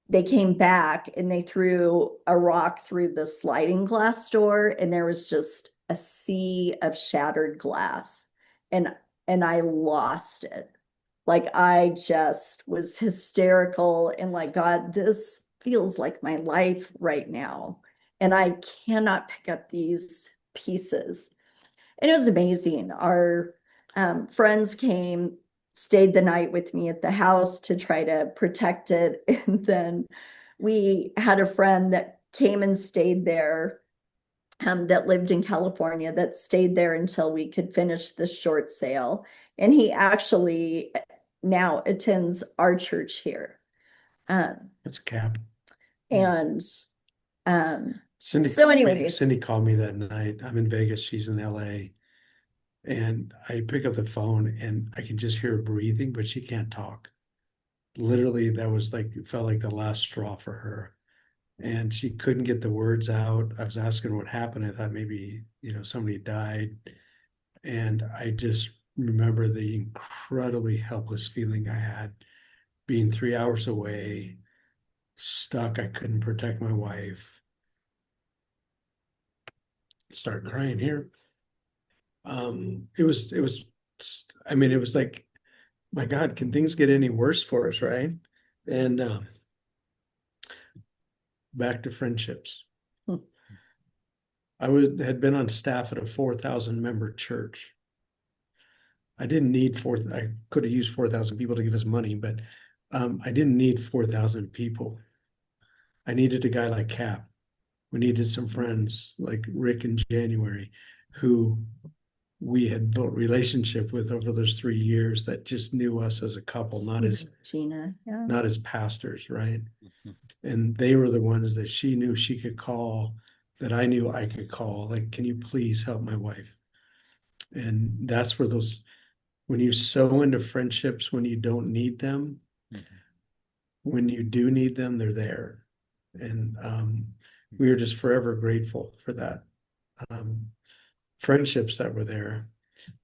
they came back and they threw a rock through the sliding glass door, and there was just a sea of shattered glass. And I lost it. Like I just was hysterical and like, God, this feels like my life right now. And I cannot pick up these pieces. And it was amazing. Our friends came, stayed the night with me at the house to try to protect it. And then we had a friend that came and stayed there, that lived in California, that stayed there until we could finish the short sale. And he actually now attends our church here. That's Cap. And Cindy so called me. anyways, Cindy called me that night. I'm in Vegas. She's in LA. And I pick up the phone and I can just hear her breathing, but she can't talk. Literally, that was like, it felt like the last straw for her. And she couldn't get the words out. I was asking her what happened. I thought maybe, somebody died. And I just remember the incredibly helpless feeling I had being 3 hours away, stuck. I couldn't protect my wife. Start crying here. It was like, my God, can things get any worse for us, right? And back to friendships. Hmm. Had been on staff at a 4,000 member church. I didn't need I could have used 4,000 people to give us money, but I didn't need 4,000 people. I needed a guy like Cap. We needed some friends like Rick in January, who we had built relationship with over those 3 years, that just knew us as a couple, Gina, yeah. not as pastors, right? And they were the ones that she knew she could call, that I knew I could call. Like, can you please help my wife? And that's where when you're so into friendships, when you don't need them, when you do need them, they're there. And we are just forever grateful for that. Friendships that were there.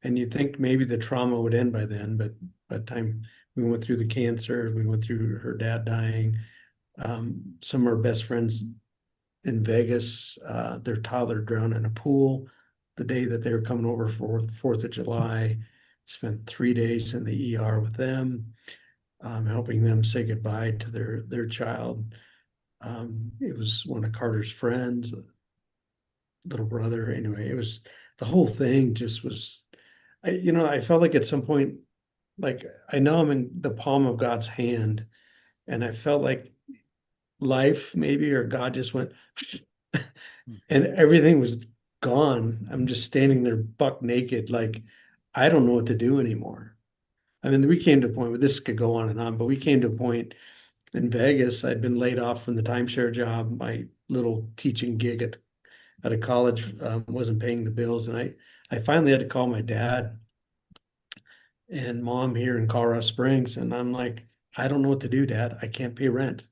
And you'd think maybe the trauma would end by then, but by the time we went through the cancer, we went through her dad dying, some of our best friends in Vegas, their toddler drowned in a pool the day that they were coming over for 4th of July. Spent 3 days in the ER with them, helping them say goodbye to their child. It was one of Carter's friends, little brother. Anyway, it was, the whole thing just was, I felt like at some point, like, I know I'm in the palm of God's hand, and I felt like life maybe, or God just went and everything was gone. I'm just standing there buck naked, like, I don't know what to do anymore. I mean, we came to a point where this could go on and on, but we came to a point in Vegas. I'd been laid off from the timeshare job. My little teaching gig at a college wasn't paying the bills. And I finally had to call my dad and mom here in Colorado Springs. And I'm like, I don't know what to do, Dad. I can't pay rent.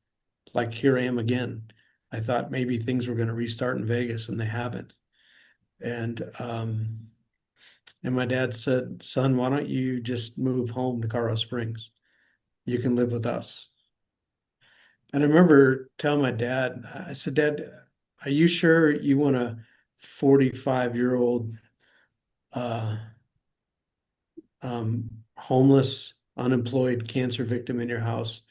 Like, here I am again. I thought maybe things were going to restart in Vegas, and they haven't. And my dad said, son, why don't you just move home to Colorado Springs? You can live with us. And I remember telling my dad, I said, Dad, are you sure you want a 45-year-old homeless, unemployed cancer victim in your house?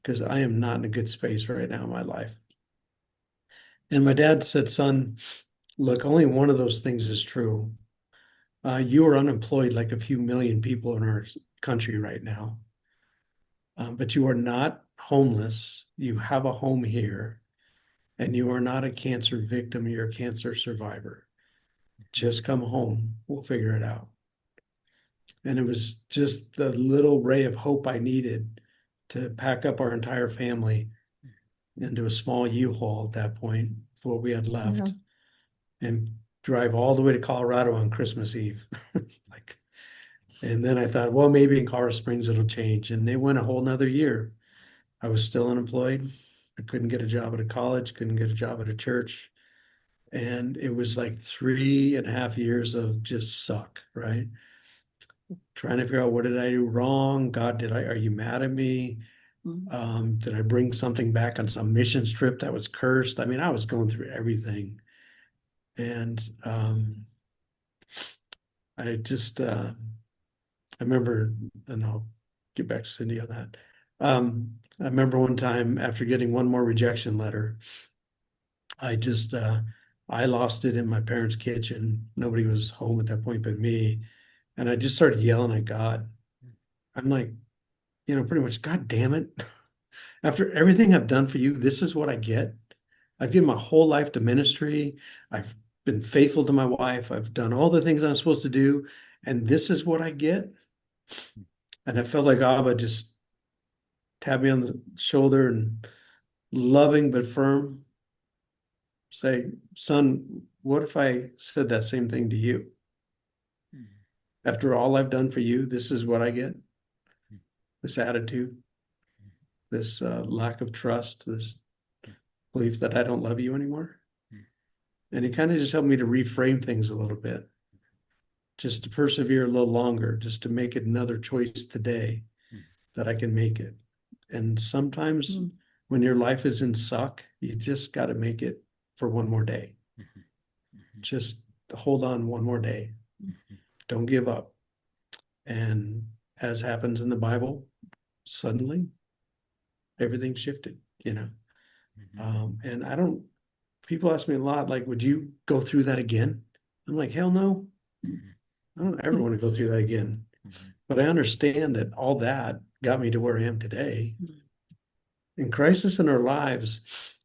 Because I am not in a good space right now in my life. And my dad said, son, look, only one of those things is true. You are unemployed like a few million people in our country right now. But you are not homeless. You have a home here, and you are not a cancer victim. You're a cancer survivor. Just come home. We'll figure it out. And it was just the little ray of hope I needed to pack up our entire family into a small U-Haul at that point, for what we had left, Yeah. and drive all the way to Colorado on Christmas Eve. Like, and then I thought, well, maybe in Colorado Springs it'll change. And it went a whole nother year. I was still unemployed. I couldn't get a job at a college, couldn't get a job at a church. And it was like 3.5 years of just suck, right? Trying to figure out, what did I do wrong? God, are you mad at me? Did I bring something back on some missions trip that was cursed? I mean, I was going through everything. And I just, I remember, and I'll get back to Cindy on that. I remember one time, after getting one more rejection letter, I just, I lost it in my parents' kitchen. Nobody was home at that point but me. And I just started yelling at God. I'm like, pretty much, God damn it. After everything I've done for you, this is what I get. I've given my whole life to ministry. I've been faithful to my wife. I've done all the things I'm supposed to do. And this is what I get. And I felt like Abba just tapped me on the shoulder and loving but firm say, son, what if I said that same thing to you? After all I've done for you, this is what I get. This attitude, this lack of trust, this belief that I don't love you anymore. And it kind of just helped me to reframe things a little bit, just to persevere a little longer, just to make it another choice today that I can make it. And sometimes when your life is in suck, you just got to make it for one more day. Just hold on one more day. Don't give up. And as happens in the Bible, suddenly everything shifted, And people ask me a lot, like, would you go through that again? I'm like, hell no. I don't ever want to go through that again. But I understand that all that got me to where I am today. In crisis in our lives,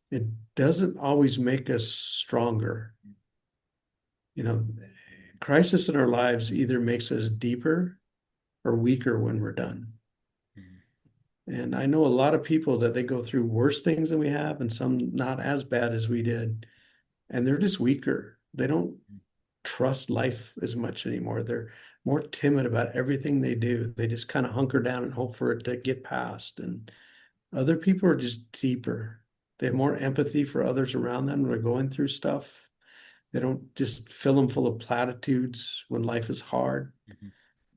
it doesn't always make us stronger. Crisis in our lives either makes us deeper or weaker when we're done. And I know a lot of people that they go through worse things than we have, and some not as bad as we did. And they're just weaker. They don't trust life as much anymore. They're more timid about everything they do. They just kind of hunker down and hope for it to get past. And other people are just deeper. They have more empathy for others around them when they're going through stuff. They don't just fill them full of platitudes when life is hard.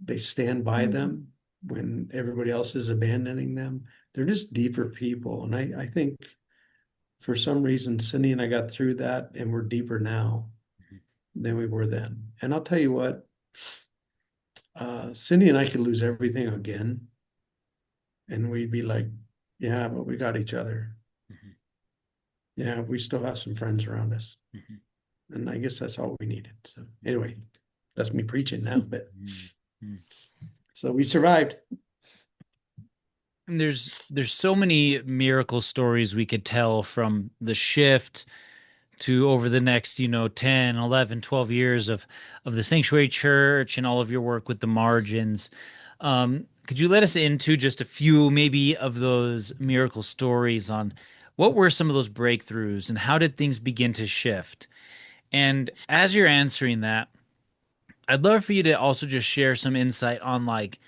They stand by them when everybody else is abandoning them. They're just deeper people. And I think for some reason, Cindy and I got through that and we're deeper now than we were then. And I'll tell you what, Cindy and I could lose everything again. And we'd be like, yeah, but we got each other. Yeah, we still have some friends around us. And I guess that's all we needed. So anyway, that's me preaching now, but so we survived. And there's so many miracle stories we could tell from the shift to over the next, 10, 11, 12 years of the sanctuary church and all of your work with the margins. Could you let us into just a few maybe of those miracle stories on what were some of those breakthroughs and how did things begin to shift? And as you're answering that, I'd love for you to also just share some insight on like,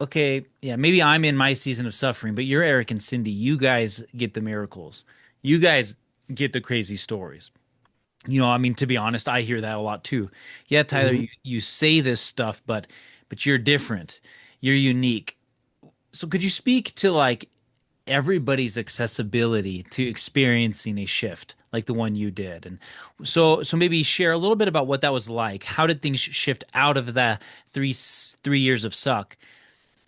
okay, yeah, maybe I'm in my season of suffering, but you're Eric and Cindy. You guys get the miracles. You guys get the crazy stories. I mean, to be honest, I hear that a lot too. Yeah, Tyler, you say this stuff, but you're different. You're unique. So could you speak to like everybody's accessibility to experiencing a shift like the one you did? And so maybe share a little bit about what that was like. How did things shift out of the three years of suck?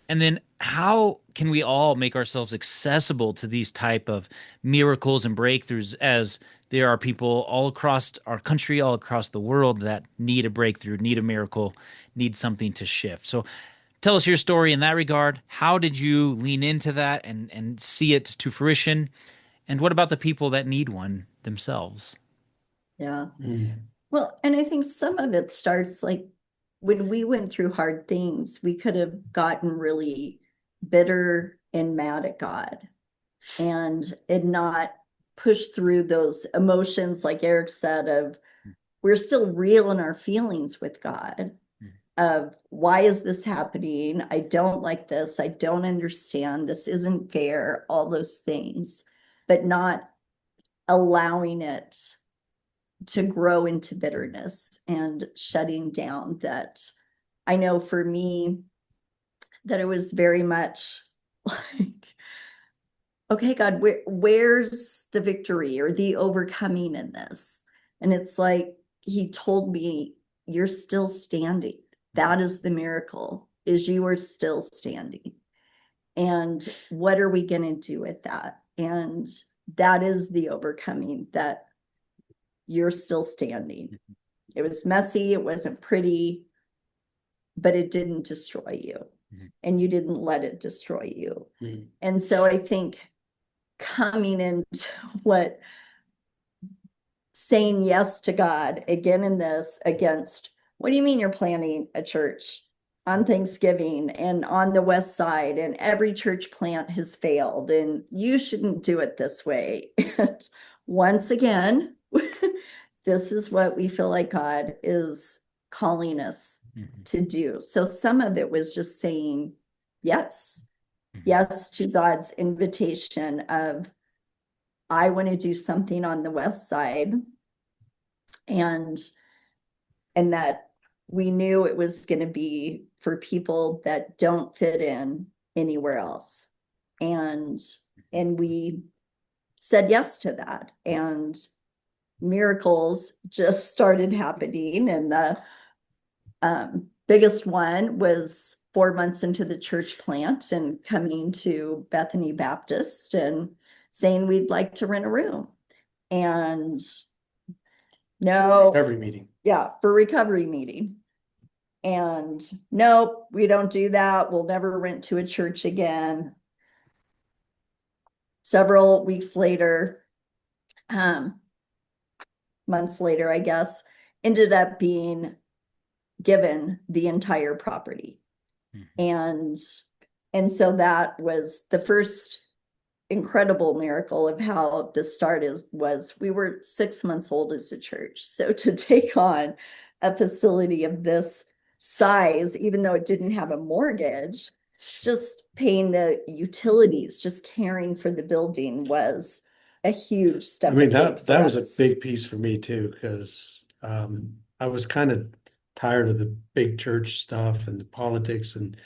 And then how can we all make ourselves accessible to these type of miracles and breakthroughs as there are people all across our country, all across the world that need a breakthrough, need a miracle, need something to shift. So tell us your story in that regard. How did you lean into that and see it to fruition? And what about the people that need one themselves? Yeah. Well, and I think some of it starts like when we went through hard things, we could have gotten really bitter and mad at God and not pushed through those emotions, like Eric said, of we're still real in our feelings with God of why is this happening? I don't like this. I don't understand. This isn't fair, all those things, but not allowing it to grow into bitterness and shutting down. That I know for me that it was very much like, okay, God, where's the victory or the overcoming in this? And it's like he told me, you're still standing. That is the miracle, is you are still standing. And what are we going to do with that? And that is the overcoming, that you're still standing. It was messy, it wasn't pretty, but it didn't destroy you. Mhm. and you didn't let it destroy you. Mhm. And so I think coming into what saying yes to God again in this against, what do you mean you're planning a church on Thanksgiving and on the West Side, and every church plant has failed, and you shouldn't do it this way. And once again, this is what we feel like God is calling us Mhm. to do. So some of it was just saying yes, Mhm. yes to God's invitation of, I want to do something on the West Side, and that we knew it was going to be for people that don't fit in anywhere else. And we said yes to that, and miracles just started happening. And the biggest one was 4 months into the church plant and coming to Bethany Baptist and saying we'd like to rent a room. And no, Every meeting. yeah, for recovery meeting. And nope, we don't do that. We'll never rent to a church again. Several weeks later, months later, I guess, ended up being given the entire property. Mhm. And so that was the first incredible miracle of how this started. Was we were 6 months old as a church. So to take on a facility of this size, even though it didn't have a mortgage, just paying the utilities, just caring for the building was a huge I step mean, of faith that for was a us. big piece for me too, because I was kind of tired of the big church stuff and the politics and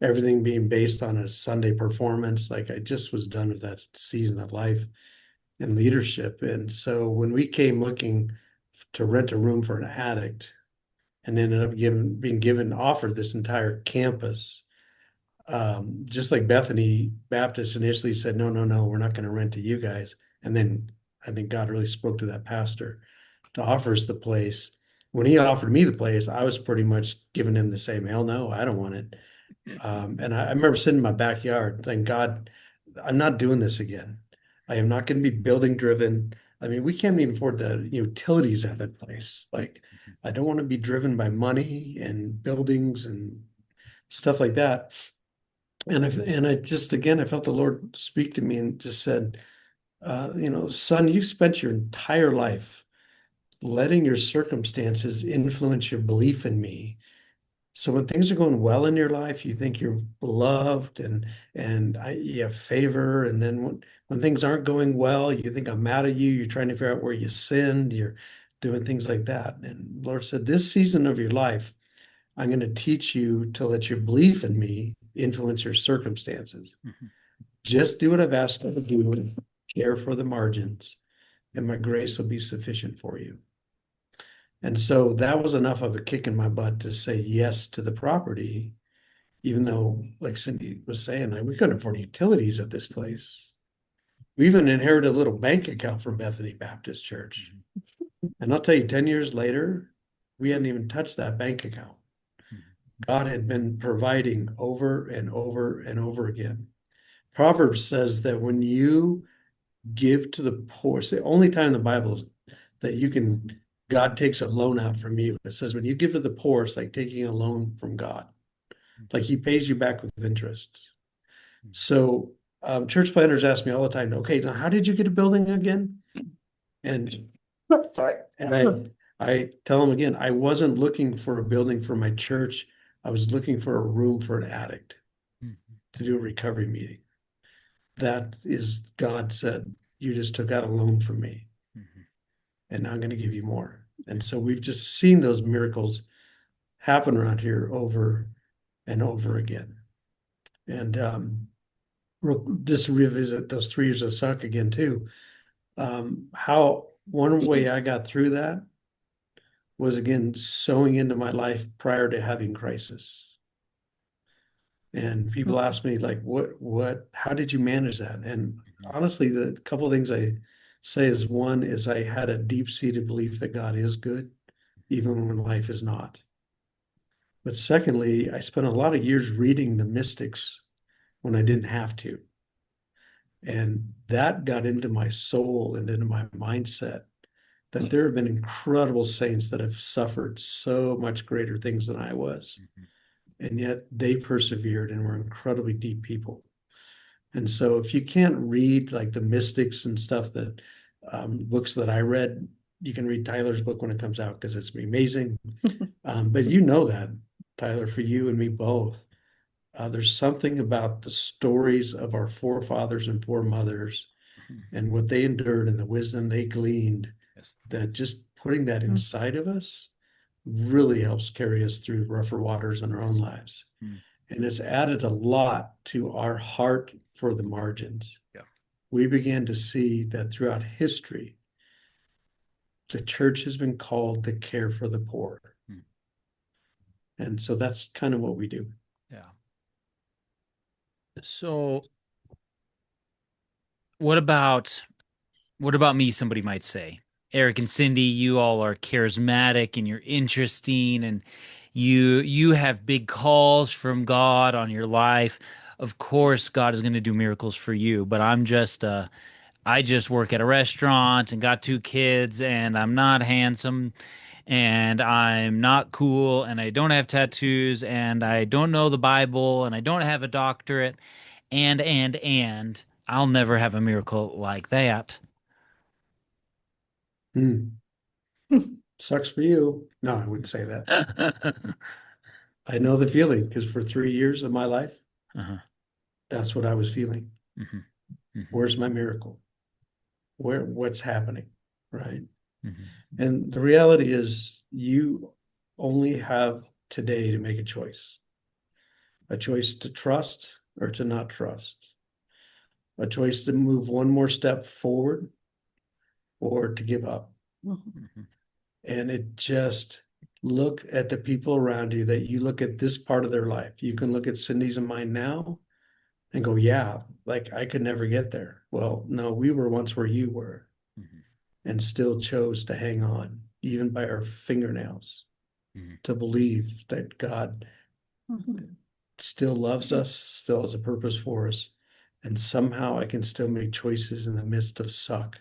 everything being based on a Sunday performance. Like I just was done with that season of life and leadership. And so when we came looking to rent a room for an addict and ended up being given offered this entire campus, just like Bethany Baptist initially said, no, no, no, we're not going to rent to you guys. And then I think God really spoke to that pastor to offer us the place. When he offered me the place, I was pretty much giving him the same, hell no, I don't want it. And I remember sitting in my backyard thank God, I'm not doing this again. I am not going to be building driven. I mean, we can't even afford the utilities at that place. Like, I don't want to be driven by money and buildings and stuff like that. And I just, again, I felt the Lord speak to me and just said, son, you've spent your entire life letting your circumstances influence your belief in me. So when things are going well in your life, you think you're beloved and you have favor. And then when things aren't going well, you think I'm mad at you. You're trying to figure out where you sinned. You're doing things like that. And the Lord said, this season of your life, I'm going to teach you to let your belief in me influence your circumstances. Mhm. Just do what I've asked you to do and care for the margins, and my grace will be sufficient for you. And so that was enough of a kick in my butt to say yes to the property, even though, like Cindy was saying, like, we couldn't afford utilities at this place. We even inherited a little bank account from Bethany Baptist Church. And I'll tell you, 10 years later, we hadn't even touched that bank account. Mhm. God had been providing over and over and over again. Proverbs says that when you give to the poor, it's the only time in the Bible that God takes a loan out from you. It says when you give to the poor, it's like taking a loan from God. Like he pays you back with interest. So church planners ask me all the time, okay, now how did you get a building again? And Sorry. I tell them again, I wasn't looking for a building for my church. I was looking for a room for an addict Mhm. to do a recovery meeting. That is, God said, you just took out a loan from me, Mhm. and now I'm going to give you more. And so we've just seen those miracles happen around here over and over again. And just to revisit those 3 years of suck again too. How one way I got through that was again sowing into my life prior to having crisis. And people ask me like, how did you manage that? And Mhm. honestly, the couple of things I say is one is I had a deep-seated belief that God is good, even when life is not. But secondly, I spent a lot of years reading the mystics when I didn't have to. And that got into my soul and into my mindset that there have been incredible saints that have suffered so much greater things than I was. And yet they persevered and were incredibly deep people. And so if you can't read like the mystics and stuff that books that I read, you can read Tyler's book when it comes out because it's amazing. But you know that, Tyler, for you and me both. There's something about the stories of our forefathers and foremothers and what they endured and the wisdom they gleaned, Yes. that just putting that inside of us really helps carry us through rougher waters in our own lives. And it's added a lot to our heart for the margins. Yeah. We began to see that throughout history, the church has been called to care for the poor. And so that's kind of what we do. Yeah. So what about me, somebody might say? Eric and Cindy, you all are charismatic and you're interesting and you have big calls from God on your life. Of course, God is going to do miracles for you, but I just work at a restaurant and got 2 kids and I'm not handsome and I'm not cool and I don't have tattoos and I don't know the Bible and I don't have a doctorate and I'll never have a miracle like that. Sucks for you. No, I wouldn't say that. I know the feeling because for 3 years of my life, that's what I was feeling. Where's my miracle? What's happening? Right. And the reality is you only have today to make a choice to trust or to not trust, a choice to move one more step forward or to give up. And it just look at the people around you, that you look at this part of their life. You can look at Cindy's and mine now and go, yeah, like I could never get there. Well, no, we were once where you were and still chose to hang on, even by our fingernails, to believe that God still loves us, still has a purpose for us. And somehow I can still make choices in the midst of suck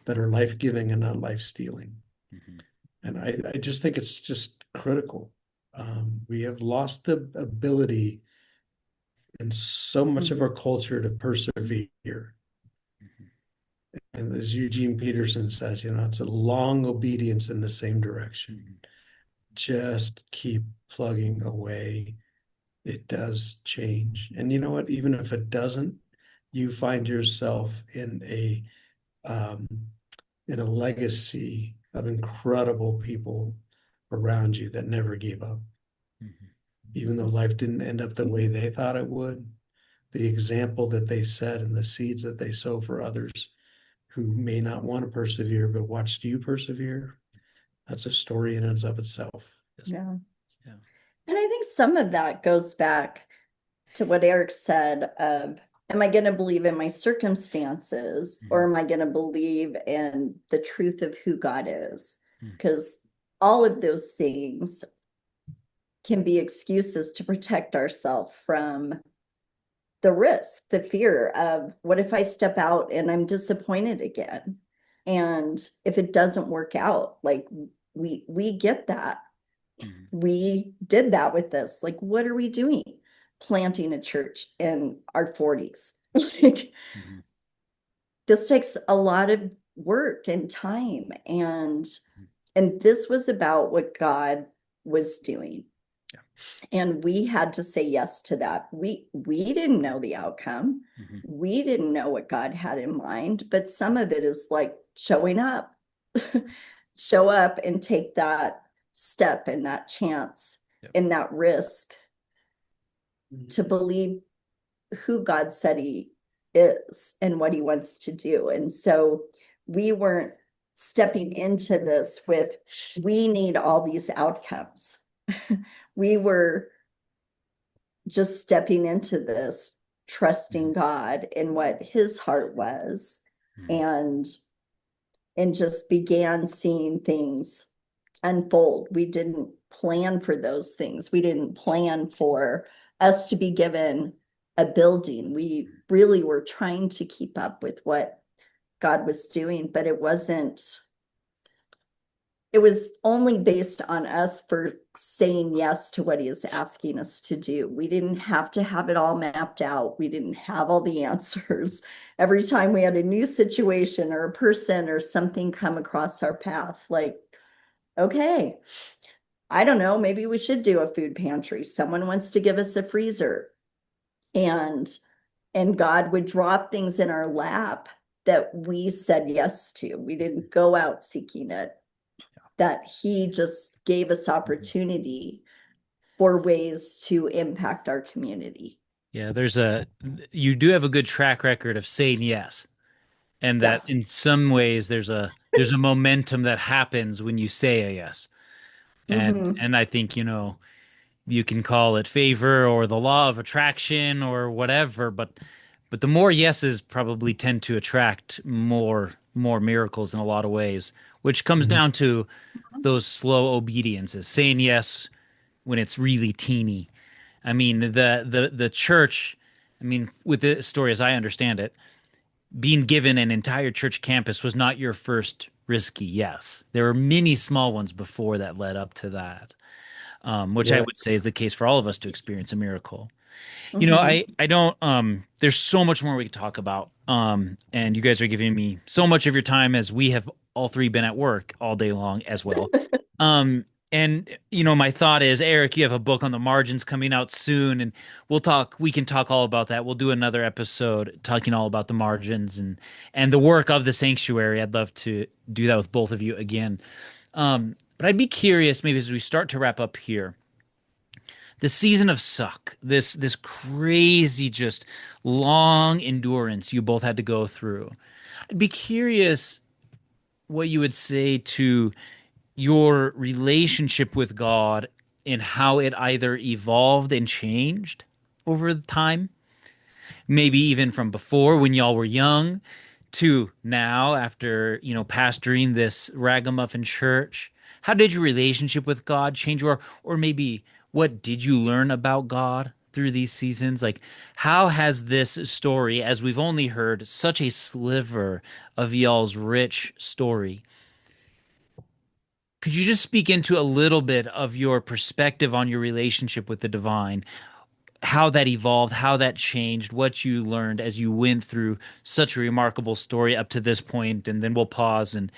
that are life-giving and not life-stealing. And I just think it's just critical. We have lost the ability in so much of our culture to persevere. And as Eugene Peterson says, it's a long obedience in the same direction. Just keep plugging away. It does change. And you know what? Even if it doesn't, you find yourself in a legacy of incredible people around you that never gave up. Even though life didn't end up the way they thought it would, the example that they set and the seeds that they sow for others who may not want to persevere but watched you persevere, that's a story in and of itself. Yeah. And I think some of that goes back to what Eric said of, am I going to believe in my circumstances or am I going to believe in the truth of who God is? Because all of those things can be excuses to protect ourselves from the risk, the fear of, what if I step out and I'm disappointed again? And if it doesn't work out, like we get that. We did that with this. Like, what are we doing? Planting a church in our 40s. Like, this takes a lot of work and time. And this was about what God was doing. And we had to say yes to that. We didn't know the outcome. We didn't know what God had in mind, but some of it is like showing up. Show up and take that step and that chance and that risk to believe who God said he is and what he wants to do. And so we weren't stepping into this with, we need all these outcomes. We were just stepping into this, trusting God in what his heart was, and just began seeing things unfold. We didn't plan for those things. We didn't plan for us to be given a building. We really were trying to keep up with what God was doing, but it was only based on us for saying yes to what he is asking us to do. We didn't have to have it all mapped out. We didn't have all the answers. Every time we had a new situation or a person or something come across our path, like, okay, I don't know, maybe we should do a food pantry. Someone wants to give us a freezer. And God would drop things in our lap that we said yes to. We didn't go out seeking it, that he just gave us opportunity for ways to impact our community. Yeah, you do have a good track record of saying yes. And Yeah. that in some ways there's a momentum that happens when you say a yes. Mm-hmm. And I think, you can call it favor or the law of attraction or whatever, but the more yeses probably tend to attract more miracles in a lot of ways, which comes Mhm. down to those slow obediences, saying yes when it's really teeny. I mean, the church, I mean, with the story as I understand it, being given an entire church campus was not your first risky yes. There were many small ones before that led up to that, which I Yeah. would say is the case for all of us to experience a miracle. Mm-hmm. I don't there's so much more we could talk about. And you guys are giving me so much of your time as we have all three been at work all day long as well. Um and my thought is, Eric, you have a book on the margins coming out soon, and we can talk all about that. We'll do another episode talking all about the margins and the work of the sanctuary. I'd love to do that with both of you again. But I'd be curious, maybe as we start to wrap up here, the season of suck, this crazy, just long endurance you both had to go through. I'd be curious what you would say to your relationship with God and how it either evolved and changed over the time, maybe even from before when y'all were young to now after, pastoring this ragamuffin church. How did your relationship with God change, or maybe what did you learn about God through these seasons? Like, how has this story, as we've only heard such a sliver of y'all's rich story, could you just speak into a little bit of your perspective on your relationship with the divine, how that evolved, how that changed, what you learned as you went through such a remarkable story up to this point, and then we'll pause and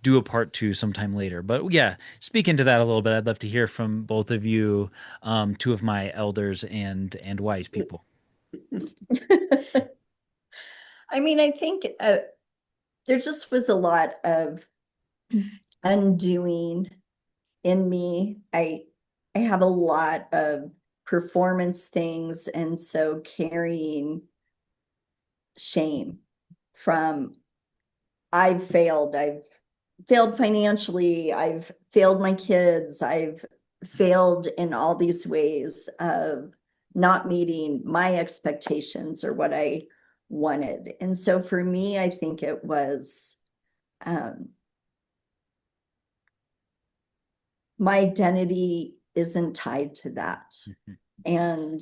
do a part two sometime later. But yeah, speak into that a little bit. I'd love to hear from both of you, two of my elders and wise people. I mean, I think there just was a lot of undoing in me. I have a lot of performance things, and so carrying shame from I've failed financially, I've failed my kids, I've failed in all these ways of not meeting my expectations or what I wanted. And so for me, I think it was my identity isn't tied to that. And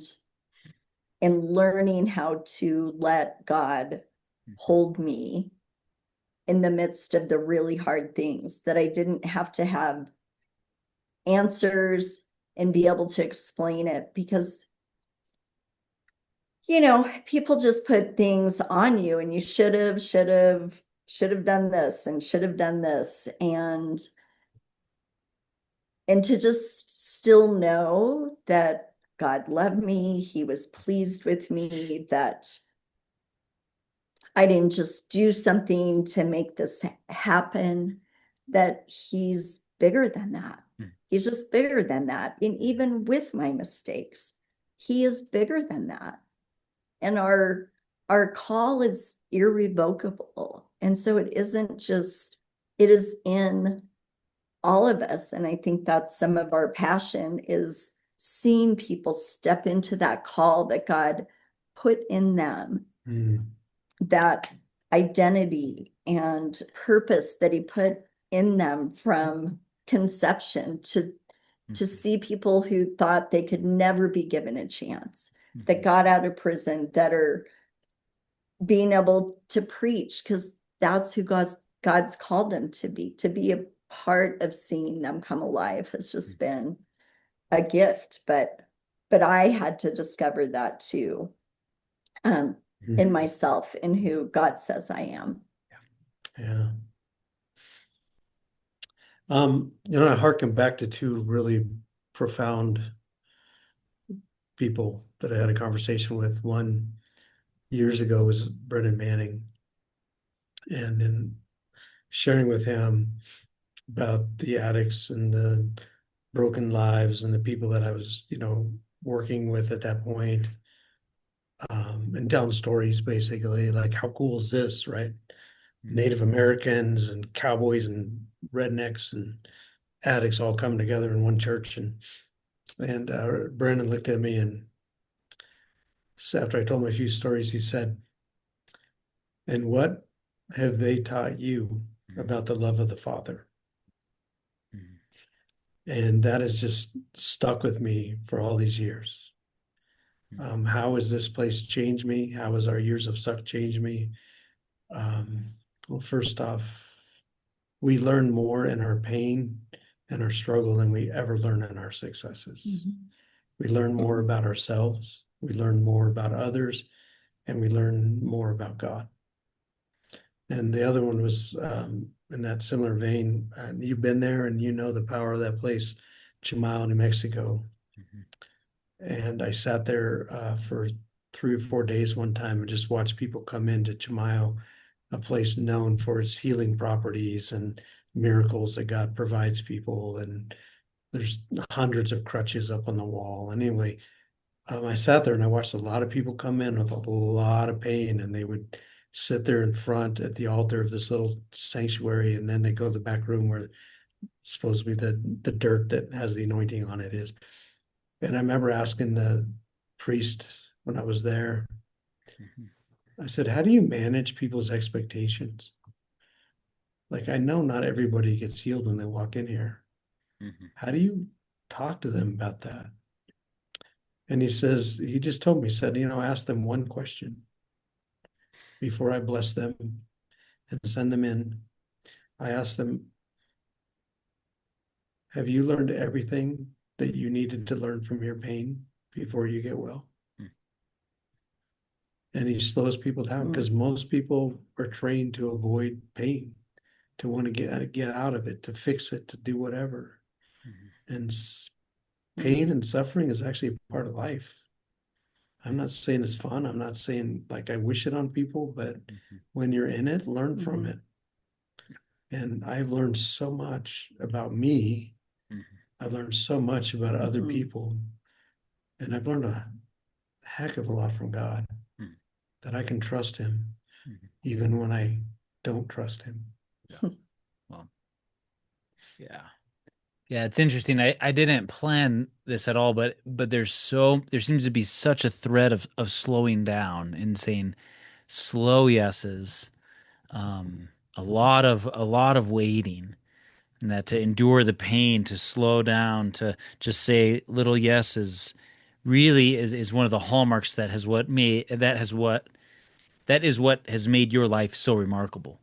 learning how to let God hold me in the midst of the really hard things, that I didn't have to have answers and be able to explain it, because people just put things on you, and you should have done this and should have done this, and to just still know that God loved me, he was pleased with me, that I didn't just do something to make this happen, that he's bigger than that. He's just bigger than that. And even with my mistakes, he is bigger than that. And our call is irrevocable. And so it isn't just, it is in all of us. And I think that's some of our passion, is seeing people step into that call that God put in them. That identity and purpose that he put in them from conception, to Mhm. see people who thought they could never be given a chance, that Mhm. got out of prison, that are being able to preach because that's who God's called them to be a part of seeing them come alive has just been a gift. But I had to discover that too, um, in Mhm. myself and who God says I am. Yeah. I harken back to two really profound people that I had a conversation with. One years ago was Brennan Manning, and in sharing with him about the addicts and the broken lives and the people that I was, working with at that point, and telling stories basically like, how cool is this, right? Mhm. Native Americans and cowboys and rednecks and addicts all coming together in one church. And Brandon looked at me, and so after I told him a few stories, he said, "And what have they taught you Mhm. about the love of the Father?" Mhm. And that has just stuck with me for all these years. How has this place changed me? How has our years of suck changed me? Um, well, first off, we learn more in our pain and our struggle than we ever learn in our successes. Mhm. We learn more about ourselves, we learn more about others, and we learn more about God. And the other one was in that similar vein. You've been there and you know the power of that place, Chimal, New Mexico. Mhm. And I sat there for 3 or 4 days one time and just watched people come into Chimayo, a place known for its healing properties and miracles that God provides people. And there's hundreds of crutches up on the wall. Anyway, I sat there and I watched a lot of people come in with a lot of pain, and they would sit there in front at the altar of this little sanctuary, and then they go to the back room where supposed to be the dirt that has the anointing on it is. And I remember asking the priest when I was there, Mhm. I said, "How do you manage people's expectations? Like, I know not everybody gets healed when they walk in here. Mhm. How do you talk to them about that?" And he just told me, he said, ask them one question before I bless them and send them in. I asked them, "Have you learned everything that you needed to learn from your pain before you get well?" Mhm. And he slows people down Mm. because most people are trained to avoid pain, to want to get out of it, to fix it, to do whatever. Mhm. And pain Mhm. and suffering is actually a part of life. I'm not saying it's fun. I'm not saying like I wish it on people, but Mhm. when you're in it, learn from Mhm. it. And I've learned so much about me. Mhm. I've learned so much about other Mhm. people. And I've learned a heck of a lot from God, Mhm. that I can trust him Mhm. even when I don't trust him. Yeah. Well, yeah. Yeah, it's interesting. I didn't plan this at all, but there seems to be such a thread of slowing down and saying slow yeses. A lot of waiting, and that to endure the pain, to slow down, to just say little yeses really is one of the hallmarks that is what has made your life so remarkable.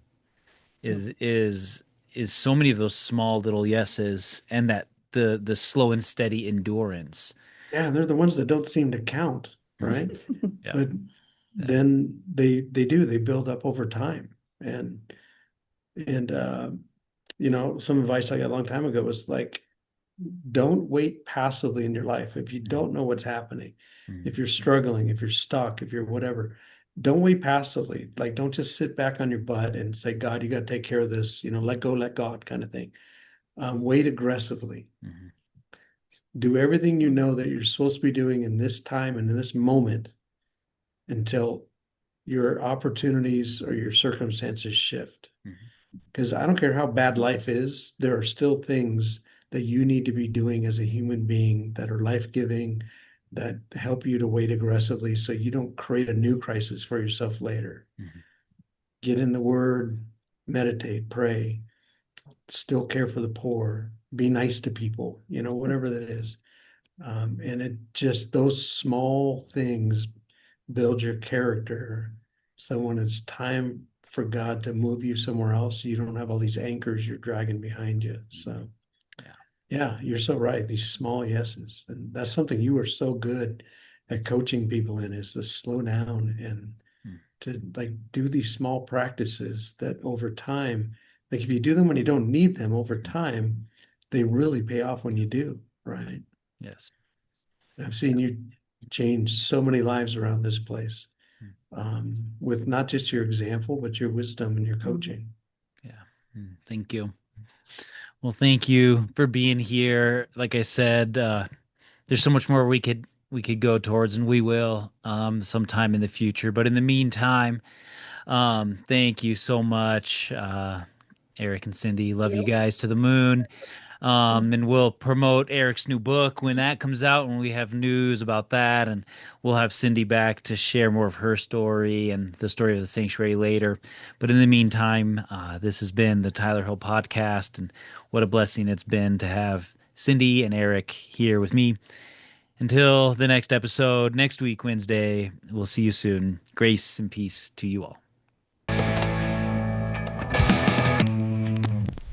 Is is so many of those small little yeses and that the slow and steady endurance. Yeah, they're the ones that don't seem to count, right? Yeah. But Yeah. then they build up over time. And some advice I got a long time ago was like, don't wait passively in your life. If you Mhm. don't know what's happening, Mhm. if you're struggling, if you're stuck, if you're whatever, don't wait passively. Like, don't just sit back on your butt and say, "God, you got to take care of this," let go, let God kind of thing. Wait aggressively. Mhm. Do everything you know that you're supposed to be doing in this time and in this moment until your opportunities or your circumstances shift. Mhm. Because I don't care how bad life is, there are still things that you need to be doing as a human being that are life-giving, that help you to wait aggressively so you don't create a new crisis for yourself later. Mhm. Get in the word, meditate, pray, still care for the poor, be nice to people, whatever that is. And it just, those small things build your character. So when it's time for God to move you somewhere else, you don't have all these anchors you're dragging behind you. So Yeah. yeah, you're so right. These small yeses. And that's something you are so good at coaching people in, is to slow down and Mm. to like do these small practices that over time, like if you do them when you don't need them, over time, they really pay off when you do, right? Yes. I've seen you change so many lives around this place, Mm. with not just your example, but your wisdom and your Mhm. coaching. Yeah. Thank you. Well, thank you for being here. Like I said, there's so much more we could go towards, and we will sometime in the future. But in the meantime, thank you so much, Eric and Cindy. Love you Yep. guys to the moon. Thanks. And we'll promote Eric's new book when that comes out, when we have news about that. And we'll have Cindy back to share more of her story and the story of the sanctuary later. But in the meantime, this has been the Tyler Hill Podcast. And what a blessing it's been to have Cindy and Eric here with me. Until the next episode, next week, Wednesday, we'll see you soon. Grace and peace to you all.